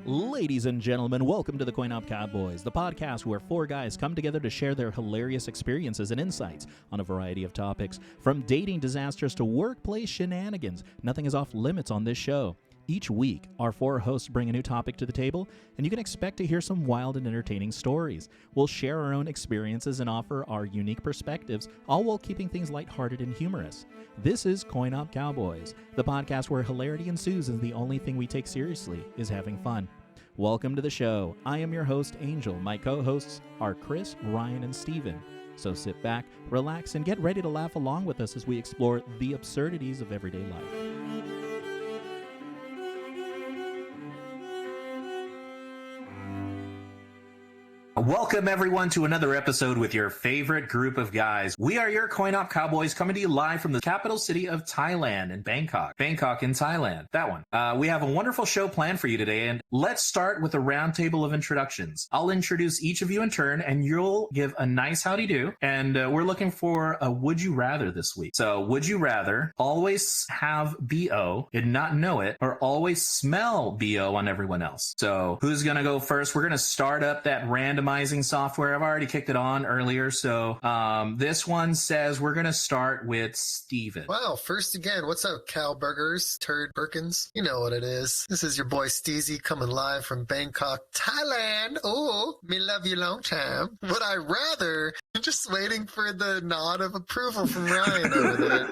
Ladies and gentlemen, welcome to the Coin Op Cowboys, the podcast where four guys come together to share their hilarious experiences and insights on a variety of topics. From dating disasters to workplace shenanigans, nothing is off limits on this show. Each week, our four hosts bring a new topic to the table, and you can expect to hear some wild and entertaining stories. We'll share our own experiences and offer our unique perspectives, all while keeping things lighthearted and humorous. This is Coin Op Cowboys, the podcast where hilarity ensues and the only thing we take seriously is having fun. Welcome to the show. I am your host, Angel. My co-hosts are Chris, Ryan, and Steven. So sit back, relax, and get ready to laugh along with us as we explore the absurdities of everyday life. Welcome, everyone, to another episode with your favorite group of guys. We are your Coin Op Cowboys, coming to you live from the capital city of Thailand in Bangkok. Bangkok in Thailand. That one. We have a wonderful show planned for you today, and let's start with a roundtable of introductions. I'll introduce each of you in turn, and you'll give a nice howdy-do, and we're looking for a would you rather this week. So, would you rather always have BO and not know it, or always smell BO on everyone else? So, who's going to go first? We're going to start up that randomizing software. I've already kicked it on earlier, so this one says we're going to start with Steven. Wow, first again, what's up, Cow Burgers, Turd Birkins? You know what it is. This is your boy Steezy coming live from Bangkok, Thailand. Oh, me love you long time. Would I rather? I'm just waiting for the nod of approval from Ryan over there.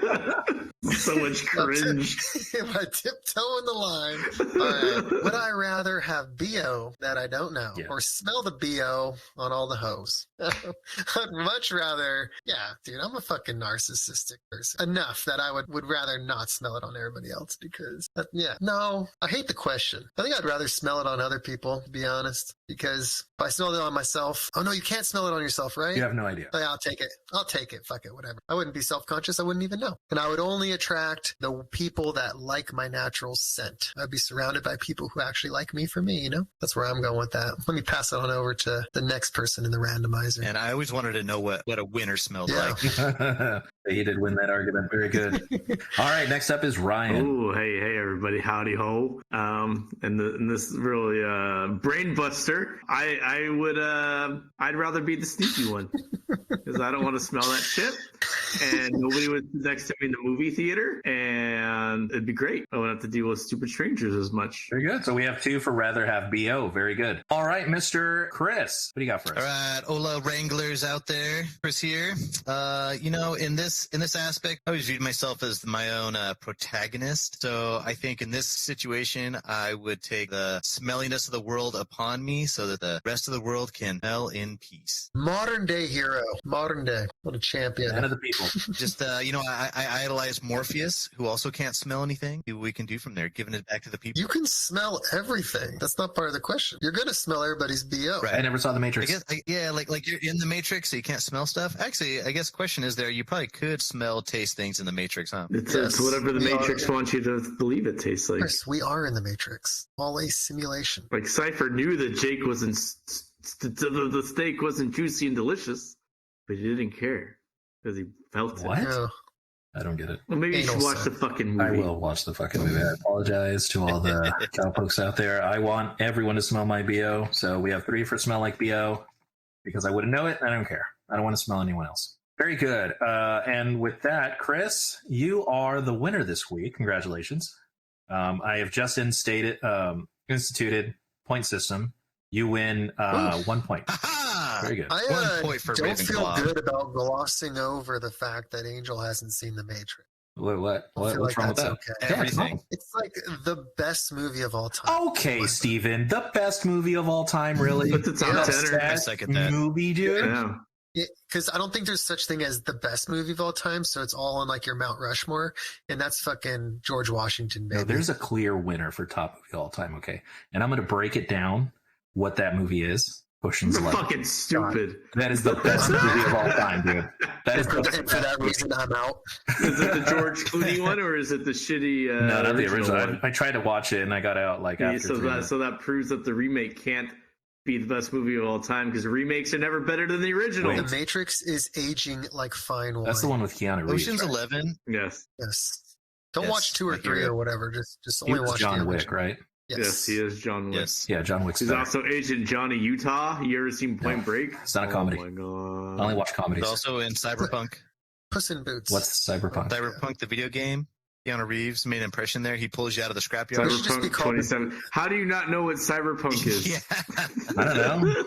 So much cringe. If I tiptoe in the line. All right. Would I rather have BO that I don't know, or smell the BO on all the hoes? I'd much rather, dude, I'm a fucking narcissistic person. Enough that I would rather not smell it on everybody else because, no, I hate the question. I think I'd rather smell it on other people, to be honest, because if I smell it on myself, oh no, you can't smell it on yourself, right? You have no idea. I'll take it. Fuck it, whatever. I wouldn't be self-conscious. I wouldn't even know. And I would only attract the people that like my natural scent. I'd be surrounded by people who actually like me for me, you know? That's where I'm going with that. Let me pass it on over to the next person in the randomizer. And I always wanted to know what a winner smelled like. He did win that argument. Very good. All right, next up is Ryan. Oh, hey, everybody. Howdy ho. And this really brain buster. I'd rather be the sneaky one because I don't want to smell that shit. And nobody was next to me in the movie theater, and it'd be great. I wouldn't have to deal with stupid strangers as much. Very good. So we have two for rather have BO. Very good. All right, Mr. Chris, what do you got for us? All right, Ola Wranglers out there. Chris here. In this aspect, I always viewed myself as my own protagonist. So I think in this situation, I would take the smelliness of the world upon me so that the rest of the world can smell in peace. Modern day hero. Modern day. What a champion. Man of the people. Just, I idolize Morpheus, who also can't smell anything. See what we can do from there, giving it back to the people. You can smell everything. That's not part of the question. You're going to smell everybody's BO. Right. I never saw The Matrix. I guess, like you're in the Matrix, so you can't smell stuff. Actually, I guess the question is there, you probably could taste things in the Matrix, huh? It's whatever the Matrix wants you to believe it tastes like. Yes, we are in the Matrix. All a simulation. Like Cypher knew that Jake wasn't, the steak wasn't juicy and delicious, but he didn't care because he felt it. What? Yeah. I don't get it. Well, maybe you should watch the fucking movie. I will watch the fucking movie. I apologize to all the cowpokes out there. I want everyone to smell my BO. So we have 3 for smell like BO because I wouldn't know it. And I don't care. I don't want to smell anyone else. Very good. And with that, Chris, you are the winner this week. Congratulations. I have just instituted point system. You win 1 point. Very good. I 1 point for don't Ravenclaw. feel good about glossing over the fact that Angel hasn't seen The Matrix. What's like wrong with that? Okay. Everything. It's like the best movie of all time. Okay, Steven. The best movie of all time, really? But the top 10 I second that. movie, dude? Yeah. Because I don't think there's such thing as the best movie of all time, so it's all on like your Mount Rushmore, and that's fucking George Washington, baby. No, there's a clear winner for top movie of all time, okay? And I'm going to break it down what that movie is. Ocean's You're 11. fucking stupid. That is the best movie of all time, dude. That is and for that reason, I'm out. Is it the George Clooney one, or is it the shitty no, not the original one? I tried to watch it, and I got out after so 3 minutes. So that proves that the remake can't be the best movie of all time because remakes are never better than the original. The Matrix is aging like fine wine. That's the one with Keanu Reeves. Ocean's right? 11. Yes. Yes. Don't Yes, watch 2 or I hear 3 it. or whatever. Just He only was watch John the Wick, original. right? Yes, he is John Wick. Yes. Yeah, John Wick's He's better. also Agent Johnny Utah. You ever seen Point Break? It's not a comedy. Oh my I god. only watch comedies. He's also in Cyberpunk. Puss in Boots. What's Cyberpunk? Cyberpunk, the video game. Keanu Reeves made an impression there. He pulls you out of the scrapyard. should just be Cyberpunk called- 27. How do you not know what Cyberpunk is? Yeah. I don't know.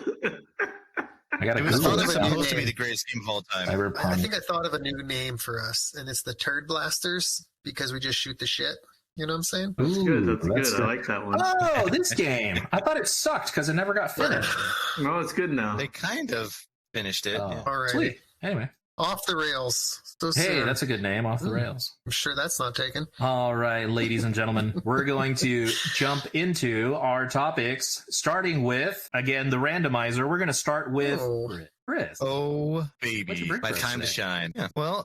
I gotta It was Google it. supposed to be the greatest game of all time. I Cyberpunk. think I thought of a new name for us, and it's the Turd Blasters because we just shoot the shit. You know what I'm saying? That's good. That's Ooh, good. I like that one. Oh, this game. I thought it sucked because it never got finished. No, it's good now. They kind of finished it. Oh, Yeah. All right. sweet. Anyway. Off the rails. So Hey, soon. that's a good name, Off the Rails. I'm sure that's not taken. All right, ladies and gentlemen, we're going to jump into our topics, starting with, again, the randomizer. We're going to start with Oh. Chris. Oh, What'd you baby. bring My for us time to today? shine. Yeah. Well,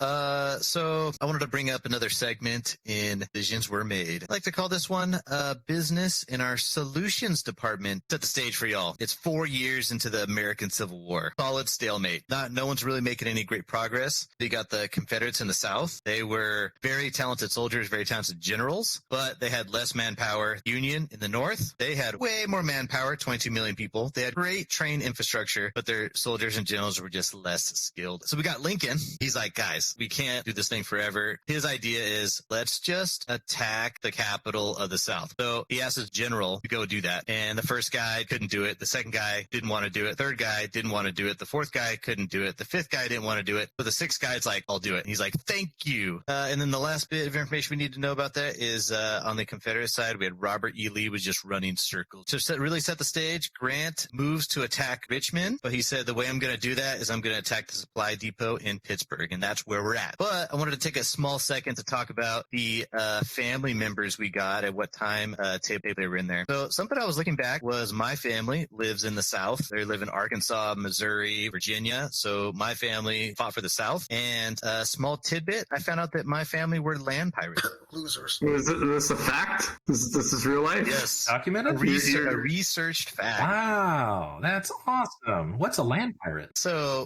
so I wanted to bring up another segment in Visions Were Made. I like to call this one Business in Our Solutions Department. Set the stage for y'all. It's 4 years into the American Civil War. Solid stalemate. No one's really making any great progress. You got the Confederates in the South. They were very talented soldiers, very talented generals, but they had less manpower. Union in the North, they had way more manpower, 22 million people. They had great trained infrastructure, but their soldiers and generals were just less skilled. So we got Lincoln. He's like, guys, we can't do this thing forever. His idea is let's just attack the capital of the South. So he asked his general to go do that. And the first guy couldn't do it. The second guy didn't want to do it. Third guy didn't want to do it. The fourth guy couldn't do it. The fifth guy didn't want to do it. But the sixth guy's like, I'll do it. And he's like, thank you. And then the last bit of information we need to know about that is on the Confederate side, we had Robert E. Lee was just running circles. To really set the stage, Grant moves to attack Richmond, but he said the way I'm going to do that is I'm going to attack the supply depot in Pittsburgh, and that's where we're at. But I wanted to take a small second to talk about the family members we got at what time they were in there. So something I was looking back was my family lives in the South. They live in Arkansas, Missouri, Virginia. So my family fought for the South. And a small tidbit, I found out that my family were land pirates. Losers. Is this a fact? This is real life? Yes. Documented? A researched fact. Wow, that's awesome. What's a land pirate? So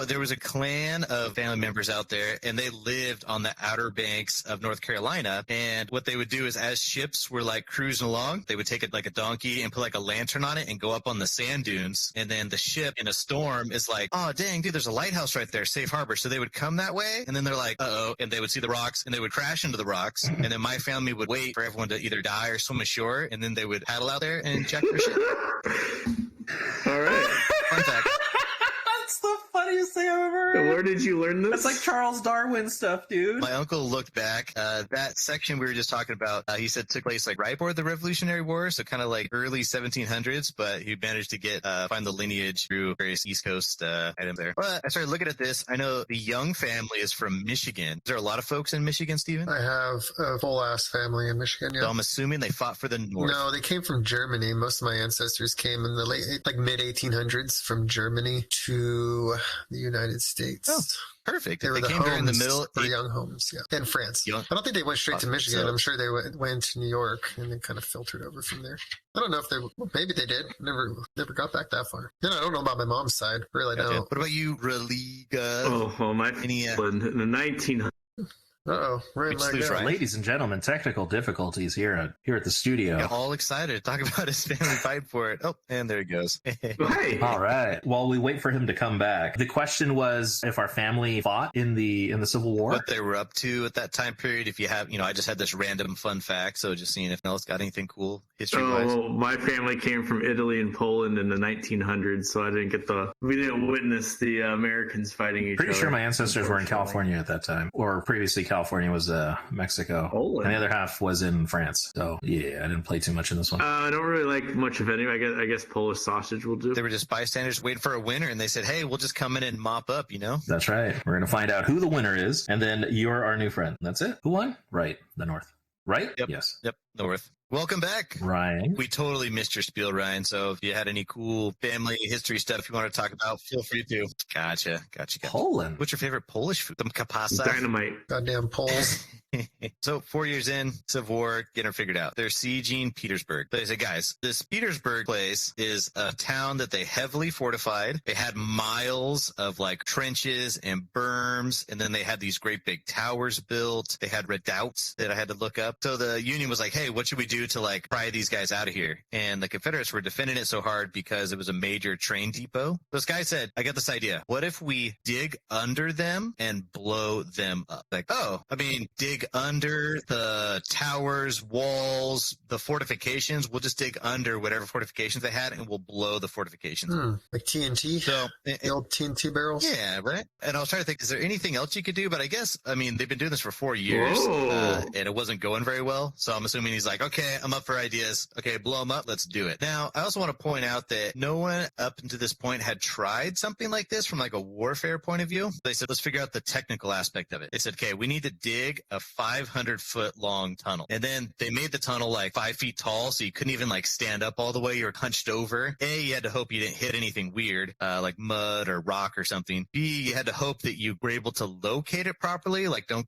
there was a clan of family members out there, and they lived on the outer banks of North Carolina. And what they would do is, as ships were like cruising along, they would take it like a donkey and put like a lantern on it and go up on the sand dunes. And then the ship in a storm is like, oh dang, dude, there's a lighthouse right there, safe harbor. So they would come that way, and then they're like, uh-oh, and they would see the rocks, and they would crash into the rocks. And then my family would wait for everyone to either die or swim ashore, and then they would paddle out there and check for shit. All right. Fun fact. That's the funniest thing I've ever heard. Where did you learn this? That's like Charles Darwin stuff, dude. My uncle looked back. That section we were just talking about, he said took place like right before the Revolutionary War, so kind of like early 1700s. But he managed to find the lineage through various East Coast items there. But I started looking at this. I know the Young family is from Michigan. Is there a lot of folks in Michigan, Stephen? I have a full ass family in Michigan. Yeah. So I'm assuming they fought for the North. No, they came from Germany. Most of my ancestors came in the mid 1800s from Germany to the United States. Oh, perfect. They If were they the came during the homes middle. for young homes, yeah, in France. Young- I don't think they went straight to Michigan. So- I'm sure they went to New York and then kind of filtered over from there. I don't know if maybe they did. Never got back that far. You know, I don't know about my mom's side. Really, Gotcha. no. What about you, Religa? Oh, well, my Any, in the 1900s. Right, Just like lose that. right. Ladies and gentlemen, technical difficulties here at the studio. Got all excited to talk about his family fight for it. Oh, and there he goes. Hey. All right. While we wait for him to come back, the question was if our family fought in the Civil War. What they were up to at that time period. If you have, I just had this random fun fact. So just seeing if Nels got anything cool history-wise. Oh, my family came from Italy and Poland in the 1900s, so we didn't witness the Americans fighting each other. Pretty sure my ancestors were in California at that time, or previously California was Mexico, Poland. and the other half was in France. So yeah, I didn't play too much in this one. I don't really like much of any. I guess Polish sausage will do. They were just bystanders waiting for a winner, and they said, hey, we'll just come in and mop up, That's right. We're gonna find out who the winner is, and then you're our new friend. That's it. Who won? Right, the North. Right? Yep. Yes. Yep, North. Welcome back. Ryan. We totally missed your spiel, Ryan. So if you had any cool family history stuff you want to talk about, feel free to. Gotcha. Poland. What's your favorite Polish food? Some kapasa. Dynamite. Goddamn Poles. So 4 years in, Civil War, getting her figured out. They're sieging Petersburg. They say, guys, this Petersburg place is a town that they heavily fortified. They had miles of like trenches and berms, and then they had these great big towers built. They had redoubts that I had to look up. So the Union was like, hey, hey, what should we do to like pry these guys out of here? And the Confederates were defending it so hard because it was a major train depot. This guy said, I got this idea. What if we dig under them and blow them up? Like, oh, I mean, dig under the towers, walls, the fortifications. We'll just dig under whatever fortifications they had and we'll blow the fortifications. Like TNT? So, the old TNT barrels? Yeah, right. And I was trying to think, is there anything else you could do? But I guess, I mean, they've been doing this for 4 years and it wasn't going very well. So I'm assuming he's like, okay, I'm up for ideas. Okay, blow them up. Let's do it. Now, I also want to point out that no one up until this point had tried something like this from like a warfare point of view. They said, let's figure out the technical aspect of it. They said, okay, we need to dig a 500-foot long tunnel. And then they made the tunnel like 5 feet tall. So you couldn't even like stand up all the way. You were hunched over. A, you had to hope you didn't hit anything weird, like mud or rock or something. B, you had to hope that you were able to locate it properly. Like don't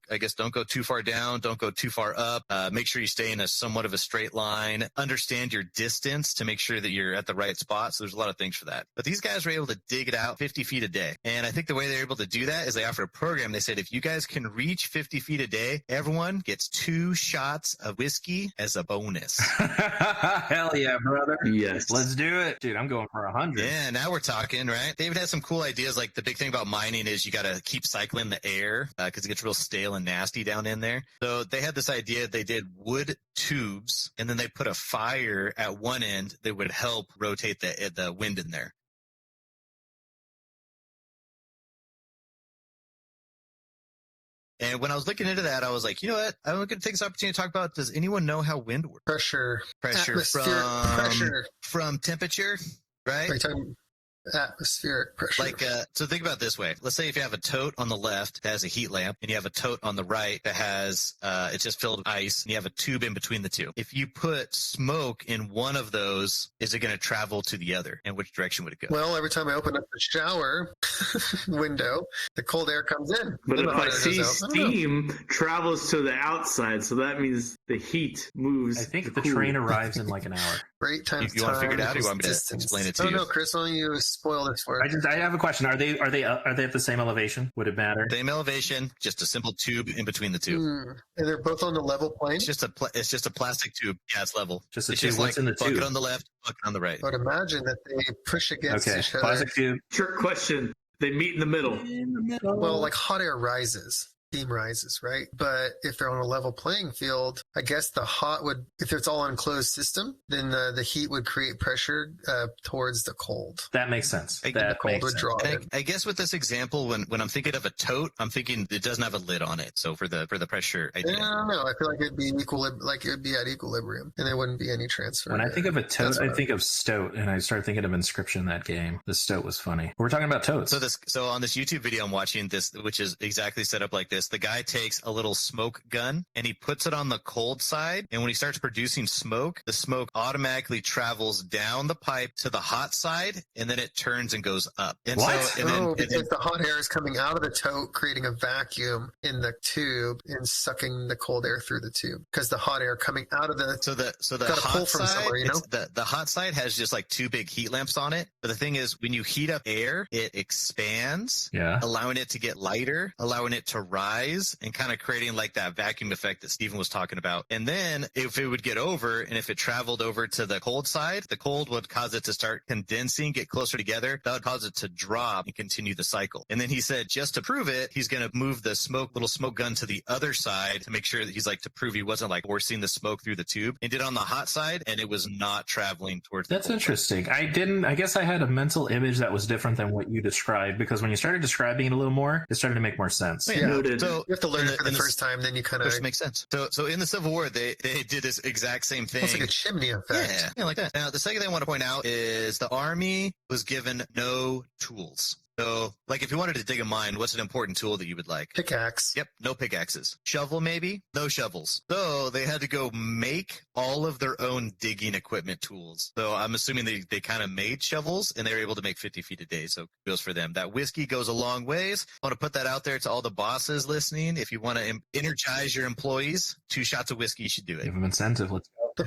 go too far down. Don't go too far up. Make sure you stay in a somewhat of a straight line. Understand your distance to make sure that you're at the right spot. So there's a lot of things for that. But these guys were able to dig it out 50 feet a day. And I think the way they're able to do that is they offer a program. They said, if you guys can reach 50 feet a day, everyone gets 2 shots of whiskey as a bonus. Hell yeah, brother. Yes. Let's do it. Dude, I'm going for 100. Yeah, now we're talking, right? David has some cool ideas. Like the big thing about mining is you got to keep cycling the air because it gets real stale and nasty down in there. So they had this idea. They did wood tubes and then they put a fire at one end that would help rotate the wind in there. And when I was looking into that, I was like, you know what? I'm going to take this opportunity to talk about, does anyone know how wind works? Pressure Pressure pressure. from temperature, right? Are you talking atmospheric pressure? Like, so think about it this way. Let's say if you have a tote on the left that has a heat lamp and you have a tote on the right that has, it's just filled with ice and you have a tube in between the two. If you put smoke in one of those, is it going to travel to the other? And which direction would it go? Well, every time I open up the shower window, the cold air comes in. But And if the hot I air see goes out. I don't know. steam travels to the outside, so that means the heat moves. I think to the cool. train arrives in like an hour. Rate times You want to figure it time out, or you want me to equals distance. explain it to Oh you? no, Chris, why don't you spoil this for us? I have a question. Are they at the same elevation? Would it matter? Same elevation, just a simple tube in between the two. And they're both on the level plane? It's just a plastic tube. Yeah, it's level. Just a it's tube. just What's like in the bucket tube? on the left, bucket on the right. I would imagine that they push against Okay, each other. plastic tube. Trick question. They meet in the middle. Well, like hot air rises. Steam rises, right? But if they're on a level playing field, I guess the hot would, if it's all enclosed system, then the heat would create pressure towards the cold. That makes sense. The That cold makes would sense. draw And it. I guess with this example, when I'm thinking of a tote, I'm thinking it doesn't have a lid on it. So for the pressure I idea. don't know. I feel like it'd be like it would be at equilibrium, and there wouldn't be any transfer. When I there. think of a tote, That's I what think of stoat, and I start thinking of Inscription, that game. The stoat was funny. We're talking about totes. So on this YouTube video I'm watching, this, which is exactly set up like this, the guy takes a little smoke gun and he puts it on the cold side, and when he starts producing smoke, the smoke automatically travels down the pipe to the hot side, and then it turns and goes up. And What? So, and then, Oh, and then because the hot air is coming out of the tote, creating a vacuum in the tube and sucking the cold air through the tube. Because the hot air coming out of the So the Gotta pull hot from side, somewhere, you know? the hot side has just like 2 big heat lamps on it. But the thing is, when you heat up air, it expands, Yeah. allowing it to get lighter, allowing it to rise, and kind of creating like that vacuum effect that Stephen was talking about. And then if it would get over, and if it traveled over to the cold side, the cold would cause it to start condensing, get closer together. That would cause it to drop and continue the cycle. And then he said, just to prove it, he's going to move the little smoke gun to the other side to make sure that he's like, to prove he wasn't like forcing the smoke through the tube, and did on the hot side, and it was not traveling towards the That's cold interesting. I guess I had a mental image that was different than what you described, because when you started describing it a little more, it started to make more sense. side. Yeah. Noted. So you have to learn it for the in first time, then you kind of Which makes sense. So in the Civil War, they did this exact same thing. it's like a chimney effect. Yeah, like that. Now, the second thing I want to point out is the Army was given no tools. So, like, if you wanted to dig a mine, what's an important tool that you would like? Pickaxe. Yep, no pickaxes. Shovel, maybe? No shovels. So they had to go make all of their own digging equipment tools. So I'm assuming they kind of made shovels, and they were able to make 50 feet a day. So kudos for them. That whiskey goes a long ways. I want to put that out there to all the bosses listening. If you want to energize your employees, 2 shots of whiskey, you should do it. Give them incentive. Let's go.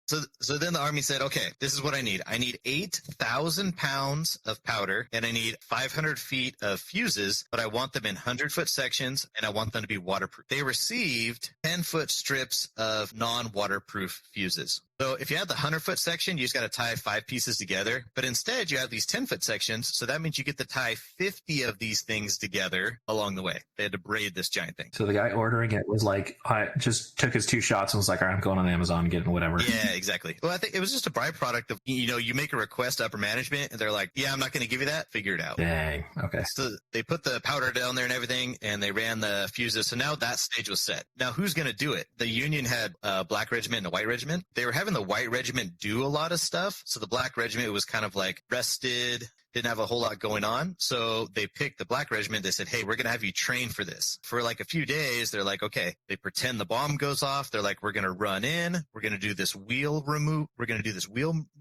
So then the army said, okay, this is what I need. I need 8,000 pounds of powder and I need 500 feet of fuses, but I want them in 100-foot sections and I want them to be waterproof. They received 10-foot strips of non-waterproof fuses. So if you had the 100-foot section, you just got to tie 5 pieces together. But instead, you have these 10-foot sections. So that means you get to tie 50 of these things together along the way. They had to braid this giant thing. So the guy ordering it was like, I just took his 2 shots and was like, all right, I'm going on Amazon and getting whatever. Yeah, exactly. Well, I think it was just a byproduct of, you make a request to upper management and they're like, yeah, I'm not going to give you that. Figure it out. Dang. Okay. So they put the powder down there and everything, and they ran the fuses. So now that stage was set. Now who's going to do it? The Union had a black regiment and a white regiment. They were having the white regiment do a lot of stuff. So the black regiment was kind of like rested, didn't have a whole lot going on. So they picked the black regiment. They said, hey, we're going to have you train for this. For like a few days, they're like, okay, they pretend the bomb goes off. They're like, we're going to run in. We're going to do this wheel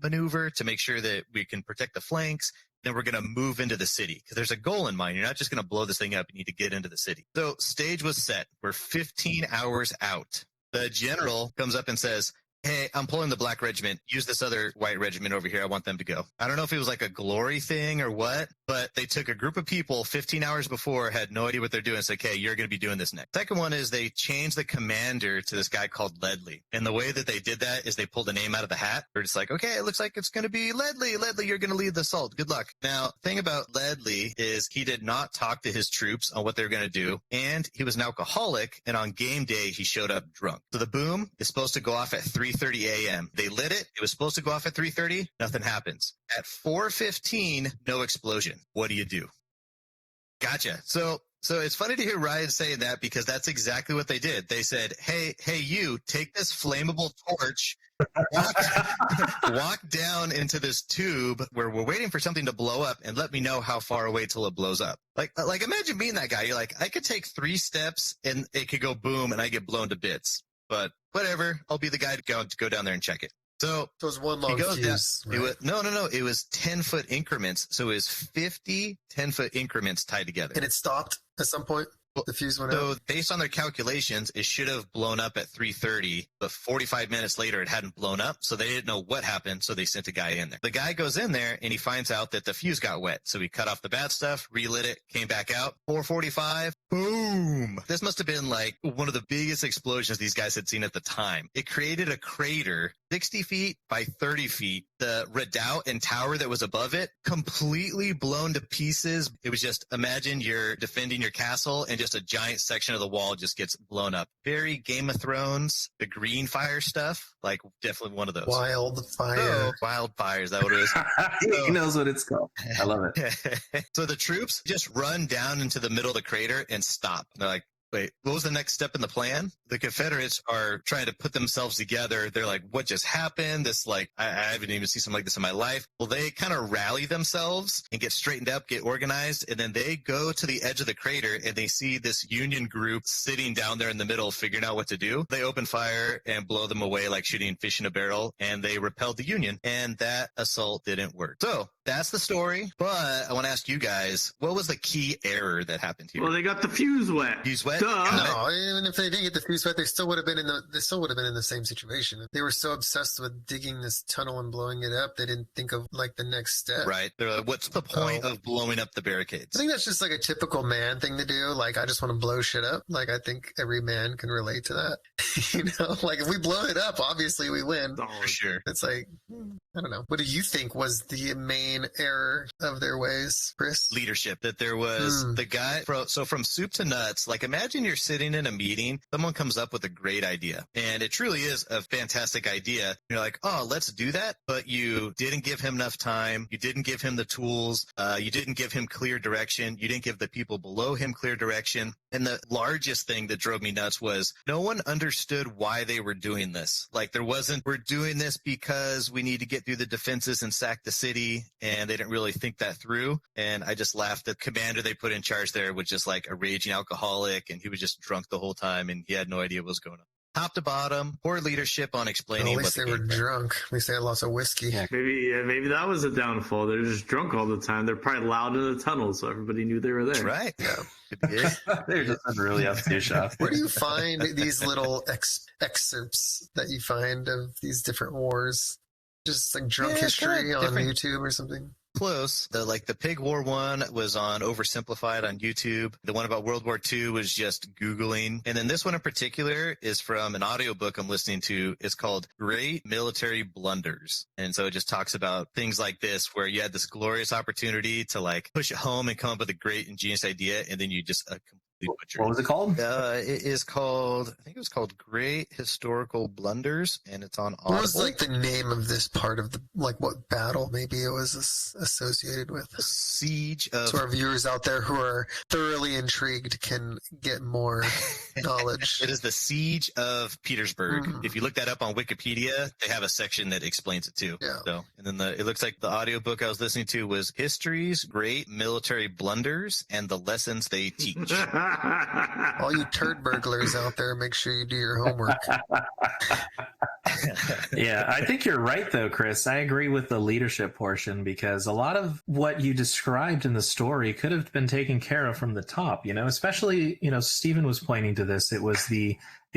maneuver to make sure that we can protect the flanks. Then we're going to move into the city because there's a goal in mind. You're not just going to blow this thing up. You need to get into the city. So stage was set. We're 15 hours out. The general comes up and says, hey, I'm pulling the black regiment. Use this other white regiment over here. I want them to go. I don't know if it was like a glory thing or what, but they took a group of people 15 hours before, had no idea what they're doing, and said, okay, you're going to be doing this next. Second one is they changed the commander to this guy called Ledley. And the way that they did that is they pulled a name out of the hat. They're just like, okay, it looks like it's going to be Ledley. Ledley, you're going to lead the assault. Good luck. Now, thing about Ledley is he did not talk to his troops on what they're going to do. And he was an alcoholic. And on game day, he showed up drunk. So the boom is supposed to go off at 3:30 a.m. They lit it. It was supposed to go off at 3:30. Nothing happens. At 4:15, no explosion. What do you do? Gotcha. So it's funny to hear Ryan saying that because that's exactly what they did. They said, hey, you take this flammable torch, walk down into this tube where we're waiting for something to blow up and let me know how far away till it blows up. Like imagine being that guy. You're like, I could take 3 steps and it could go boom and I get blown to bits. But whatever, I'll be the guy to go down there and check it. So it was one long fuse. Right? It was 10-foot increments. So it was 50 10-foot increments tied together. And it stopped at some point? The fuse went out? So based on their calculations, it should have blown up at 3:30, but 45 minutes later, it hadn't blown up. So they didn't know what happened. So they sent a guy in there. The guy goes in there and he finds out that the fuse got wet. So he cut off the bad stuff, relit it, came back out. 4:45, boom. This must have been like one of the biggest explosions these guys had seen at the time. It created a crater 60 feet by 30 feet. The redoubt and tower that was above it completely blown to pieces. It was just, imagine you're defending your castle and just a giant section of the wall just gets blown up. Very Game of Thrones, the green fire stuff, like definitely one of those. Wildfire. Wildfire, is that what it is? He knows what it's called. I love it. So the troops just run down into the middle of the crater and stop. They're like, wait, what was the next step in the plan? The Confederates are trying to put themselves together. They're like, what just happened? This, like, I haven't even seen something like this in my life. Well, they kind of rally themselves and get straightened up, get organized, and then they go to the edge of the crater and they see this Union group sitting down there in the middle, figuring out what to do. They open fire and blow them away like shooting fish in a barrel, and they repelled the Union, and that assault didn't work. So that's the story, but I want to ask you guys, what was the key error that happened here? Well, they got the fuse wet. Fuse wet? Duh. No, even if they didn't get the fuse wet, they still would have been in the same situation. They were so obsessed with digging this tunnel and blowing it up, they didn't think of like the next step. Right. They're like, what's the point of blowing up the barricades? I think that's just like a typical man thing to do. Like, I just want to blow shit up. Like, I think every man can relate to that. Like if we blow it up, obviously we win. For sure. It's like, I don't know. What do you think was the main error of their ways, Chris? Leadership. That there was the guy. So from soup to nuts, like imagine you're sitting in a meeting, someone comes up with a great idea, and it truly is a fantastic idea. You're like, oh, let's do that. But you didn't give him enough time. You didn't give him the tools. You didn't give him clear direction. You didn't give the people below him clear direction. And the largest thing that drove me nuts was no one understood why they were doing this. Like there wasn't, we're doing this because we need to get through the defenses and sack the city. And they didn't really think that through. And I just laughed. The commander they put in charge there was just like a raging alcoholic, and he was just drunk the whole time and he had no idea what was going on. top to bottom, poor leadership on Well, explaining at what least the they were game plan. drunk. At least they had lots of whiskey. Yeah. Maybe that was a downfall. They're just drunk all the time. They're probably loud in the tunnel, so everybody knew they were there. That's right. Yeah. Could be it. They're just really up to stuff. Where do you find these little excerpts that you find of these different wars? Just like drunk Yeah, history kinda on different. YouTube or something? Close. The Pig War one was on Oversimplified on YouTube. The one about World War II was just Googling. And then this one in particular is from an audiobook I'm listening to. It's called Great Military Blunders. And so it just talks about things like this, where you had this glorious opportunity to like push it home and come up with a great ingenious idea. And then you just completely butchered What was it called? It is called, I think it was called Great Historical Blunders, and it's on Audible. What was like the name of this part of the, like what battle maybe it was associated with? The Siege of... So our viewers out there who are thoroughly intrigued can get more knowledge. It is the Siege of Petersburg. Mhm. If you look that up on Wikipedia, they have a section that explains it too. Yeah. So, and then it looks like the audiobook I was listening to was History's Great Military Blunders and the Lessons They Teach. All you turd burglars out there, make sure you do your homework. Yeah, I think you're right, though, Chris. I agree with the leadership portion, because a lot of what you described in the story could have been taken care of from the top, especially, Stephen was pointing to this. It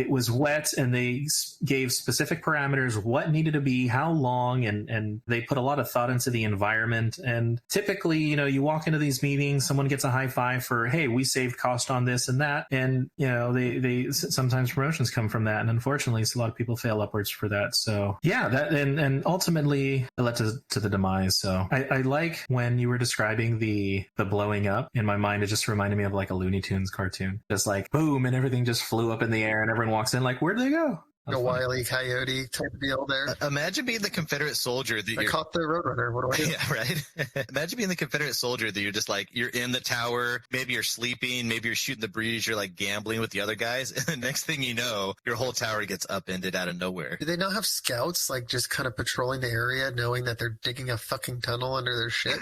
was wet, and they gave specific parameters, what needed to be, how long, and they put a lot of thought into the environment. And typically, you walk into these meetings, someone gets a high five for, hey, we saved cost on this and that. And, they sometimes promotions come from that. And unfortunately, a lot of people fail upwards for that. So yeah, that, and ultimately it led to the demise. So I like when you were describing the blowing up. In my mind, it just reminded me of like a Looney Tunes cartoon, just like boom, and everything just flew up in the air, and everyone walks in like, where'd they go? A Wile E. Coyote type deal there. Imagine being the Confederate soldier that I you're... caught the Roadrunner. What do I do? Yeah, right. Imagine being the Confederate soldier that you're just like, you're in the tower, maybe you're sleeping, maybe you're shooting the breeze, you're like gambling with the other guys, and the next thing you know, your whole tower gets upended out of nowhere. Do they not have scouts like just kind of patrolling the area, knowing that they're digging a fucking tunnel under their shit?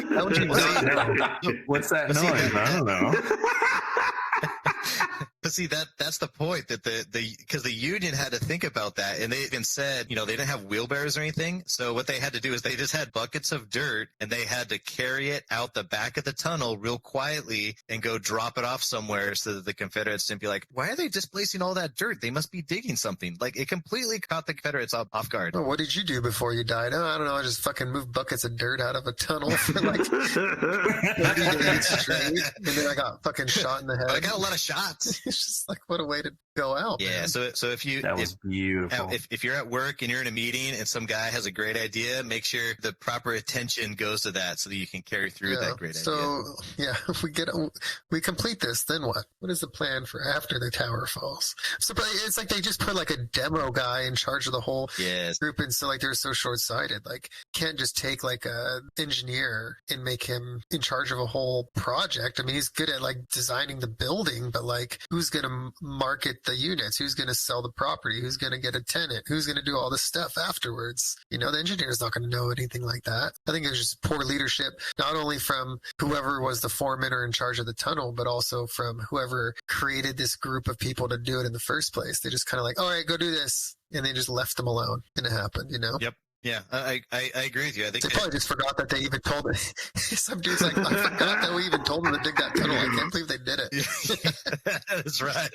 How would you not know? What's that But see, noise? I don't know. But see, that's the point, that because the Union had to think about that, and they even said, they didn't have wheelbarrows or anything. So what they had to do is they just had buckets of dirt, and they had to carry it out the back of the tunnel real quietly and go drop it off somewhere, so that the Confederates didn't be like, why are they displacing all that dirt? They must be digging something. Like, it completely caught the Confederates off guard. Oh, what did you do before you died? Oh, I don't know. I just fucking moved buckets of dirt out of a tunnel for like 30 days straight, and then I got fucking shot in the head. But I got a lot of shots. It's just like, what a way to go out. Yeah, man. so if you That was beautiful. if you're at work and you're in a meeting and some guy has a great idea, make sure the proper attention goes to that so that you can carry through that great idea. So yeah, if we complete this, then what? What is the plan for after the tower falls? So it's like they just put like a demo guy in charge of the whole Yes. group, and so like they're so short-sighted. Like, can't just take like a engineer and make him in charge of a whole project. I mean, he's good at like designing the building, but like, who's gonna market the units? Who's gonna sell the property? Who's gonna get a tenant? Who's gonna do all this stuff afterwards? The engineer's not gonna know anything like that. I think it was just poor leadership, not only from whoever was the foreman or in charge of the tunnel, but also from whoever created this group of people to do it in the first place. They just kind of like, all right, go do this, and they just left them alone, and it happened. Yep. Yeah, I agree with you. I think They probably just forgot that they even told it. Some dude's like, I forgot that we even told them to dig that tunnel. I can't believe they did it. That's right.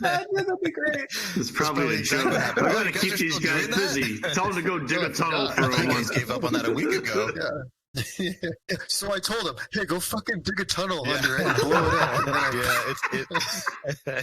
That'd be great. It's probably a joke. exactly We're what going happened. to keep Guys are these still guys doing that? busy. Tell them to go dig a tunnel for I a guys month. gave up on that a week ago. Yeah. So I told him, hey, go fucking dig a tunnel under it and blow it up. Yeah,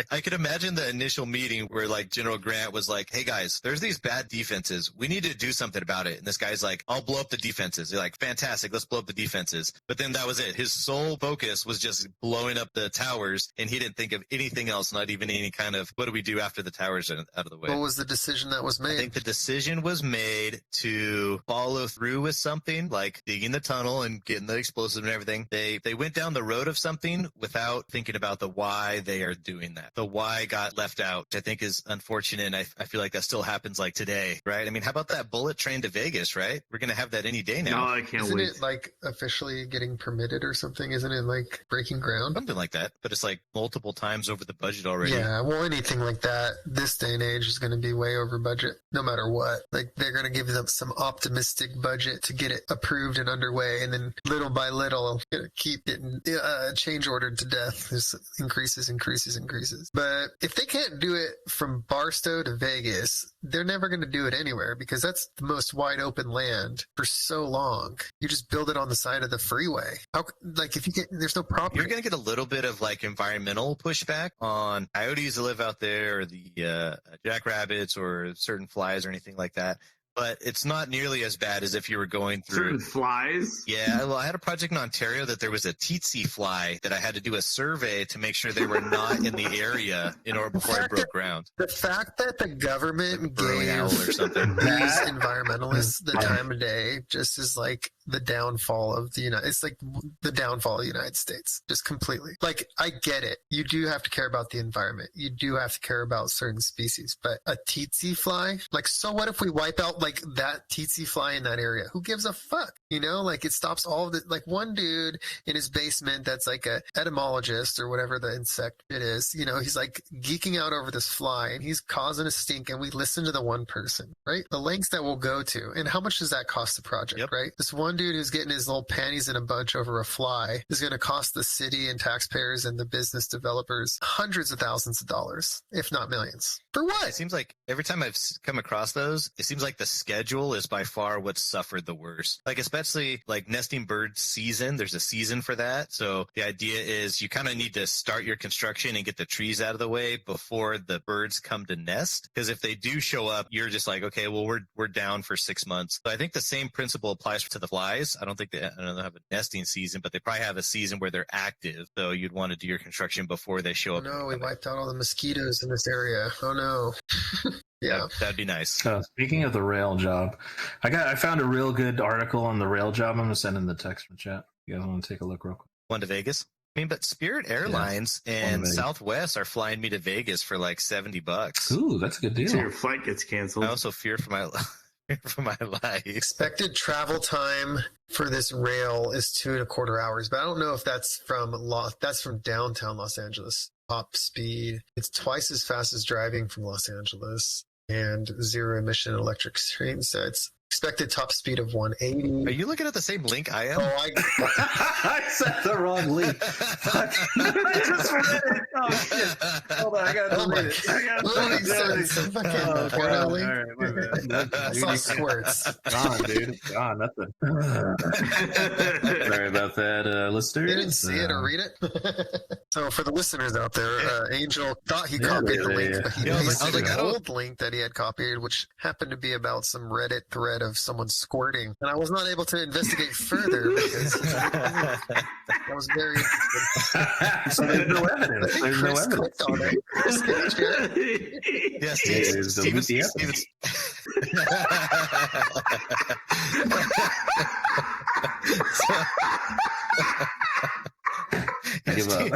I could imagine the initial meeting where like General Grant was like, hey guys, there's these bad defenses. We need to do something about it. And this guy's like, I'll blow up the defenses. They're like, fantastic, let's blow up the defenses. But then that was it. His sole focus was just blowing up the towers, and he didn't think of anything else, not even any kind of, what do we do after the towers are out of the way? What was the decision that was I made? think the decision was made to follow through with with something, like digging the tunnel and getting the explosive and everything. They went down the road of something without thinking about the why they are doing that. The why got left out, which I think is unfortunate. And I feel like that still happens like today, right? I mean, how about that bullet train to Vegas, right? We're going to have that any day now. No, I can't Isn't wait. it like officially getting permitted or something? Isn't it like breaking ground? Something like that, but it's like multiple times over the budget already. Yeah, well, anything like that this day and age is going to be way over budget, no matter what. Like, they're going to give them some optimistic budget to get it approved and underway, and then little by little, keep getting change ordered to death. This increases. But if they can't do it from Barstow to Vegas, they're never going to do it anywhere, because that's the most wide open land for so long. You just build it on the side of the freeway. If you get, there's no property. You're going to get a little bit of like environmental pushback on coyotes that live out there, or the jackrabbits, or certain flies, or anything like that. But it's not nearly as bad as if you were going through Certain flies. Yeah, well, I had a project in Ontario that there was a tsetse fly that I had to do a survey to make sure they were not in the area in order before I broke ground. The fact that the government Burrowing owl gave or something. these environmentalists the time of day just is like the downfall of the it's like the downfall of the United States, just completely. Like, I get it. You do have to care about the environment. You do have to care about certain species, but a tsetse fly, like, so what if we wipe out like that tsetse fly in that area? Who gives a fuck? Like, it stops all of the, like, one dude in his basement that's like a etymologist or whatever the insect it is, he's like geeking out over this fly, and he's causing a stink, and we listen to the one person, right? The lengths that we'll go to, and how much does that cost the project, right? This one dude who's getting his little panties in a bunch over a fly is going to cost the city and taxpayers and the business developers hundreds of thousands of dollars, if not millions. For what? It seems like every time I've come across those, it seems like the schedule is by far what's suffered the worst. Like, especially like nesting bird season, there's a season for that. So the idea is you kind of need to start your construction and get the trees out of the way before the birds come to nest. Because if they do show up, you're just like, okay, well, we're down for 6 months. So I think the same principle applies to the flies. I don't think they have a nesting season, but they probably have a season where they're active. So you'd want to do your construction before they show up. No, we wiped out all the mosquitoes in this area. Oh no. Yeah, that'd be nice. Speaking of the rail job, I found a real good article on the rail job. I'm gonna send in the text from chat. You guys want to take a look real quick? One to Vegas? I mean, but Spirit Airlines and Southwest are flying me to Vegas for like $70. Ooh, that's a good deal. So your flight gets canceled. I also fear for my life. Expected travel time for this rail is 2.25 hours, but I don't know if that's from downtown Los Angeles. Top speed, it's twice as fast as driving from Los Angeles, and zero emission electric train. So it's expected top speed of 180. Are you looking at the same link I am? Oh, I set the wrong link. I just read it. Oh, shit. Hold on, I got to read it. I saw squirts. Gone, dude. Gone. Nothing. Sorry about that, listeners. They didn't see it or read it. So for the listeners out there, Angel thought he copied the link, but he pasted an old link that he had copied, which happened to be about some Reddit thread of someone squirting, and I was not able to investigate further because that was very interesting. So there's no evidence. There's no evidence. On it. Chris, can you share it? Yes, Steven. Give up.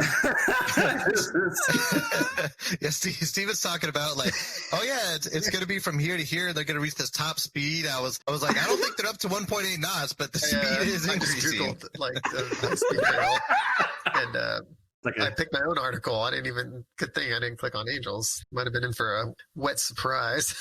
Yeah, Steven's talking about like, oh yeah, it's going to be from here to here. They're going to reach this top speed. I was like, I don't think they're up to 1.8 knots, but the speed is increasing. I just Googled like the speed rail, and I picked my own article. Good thing I didn't click on Angels. Might have been in for a wet surprise.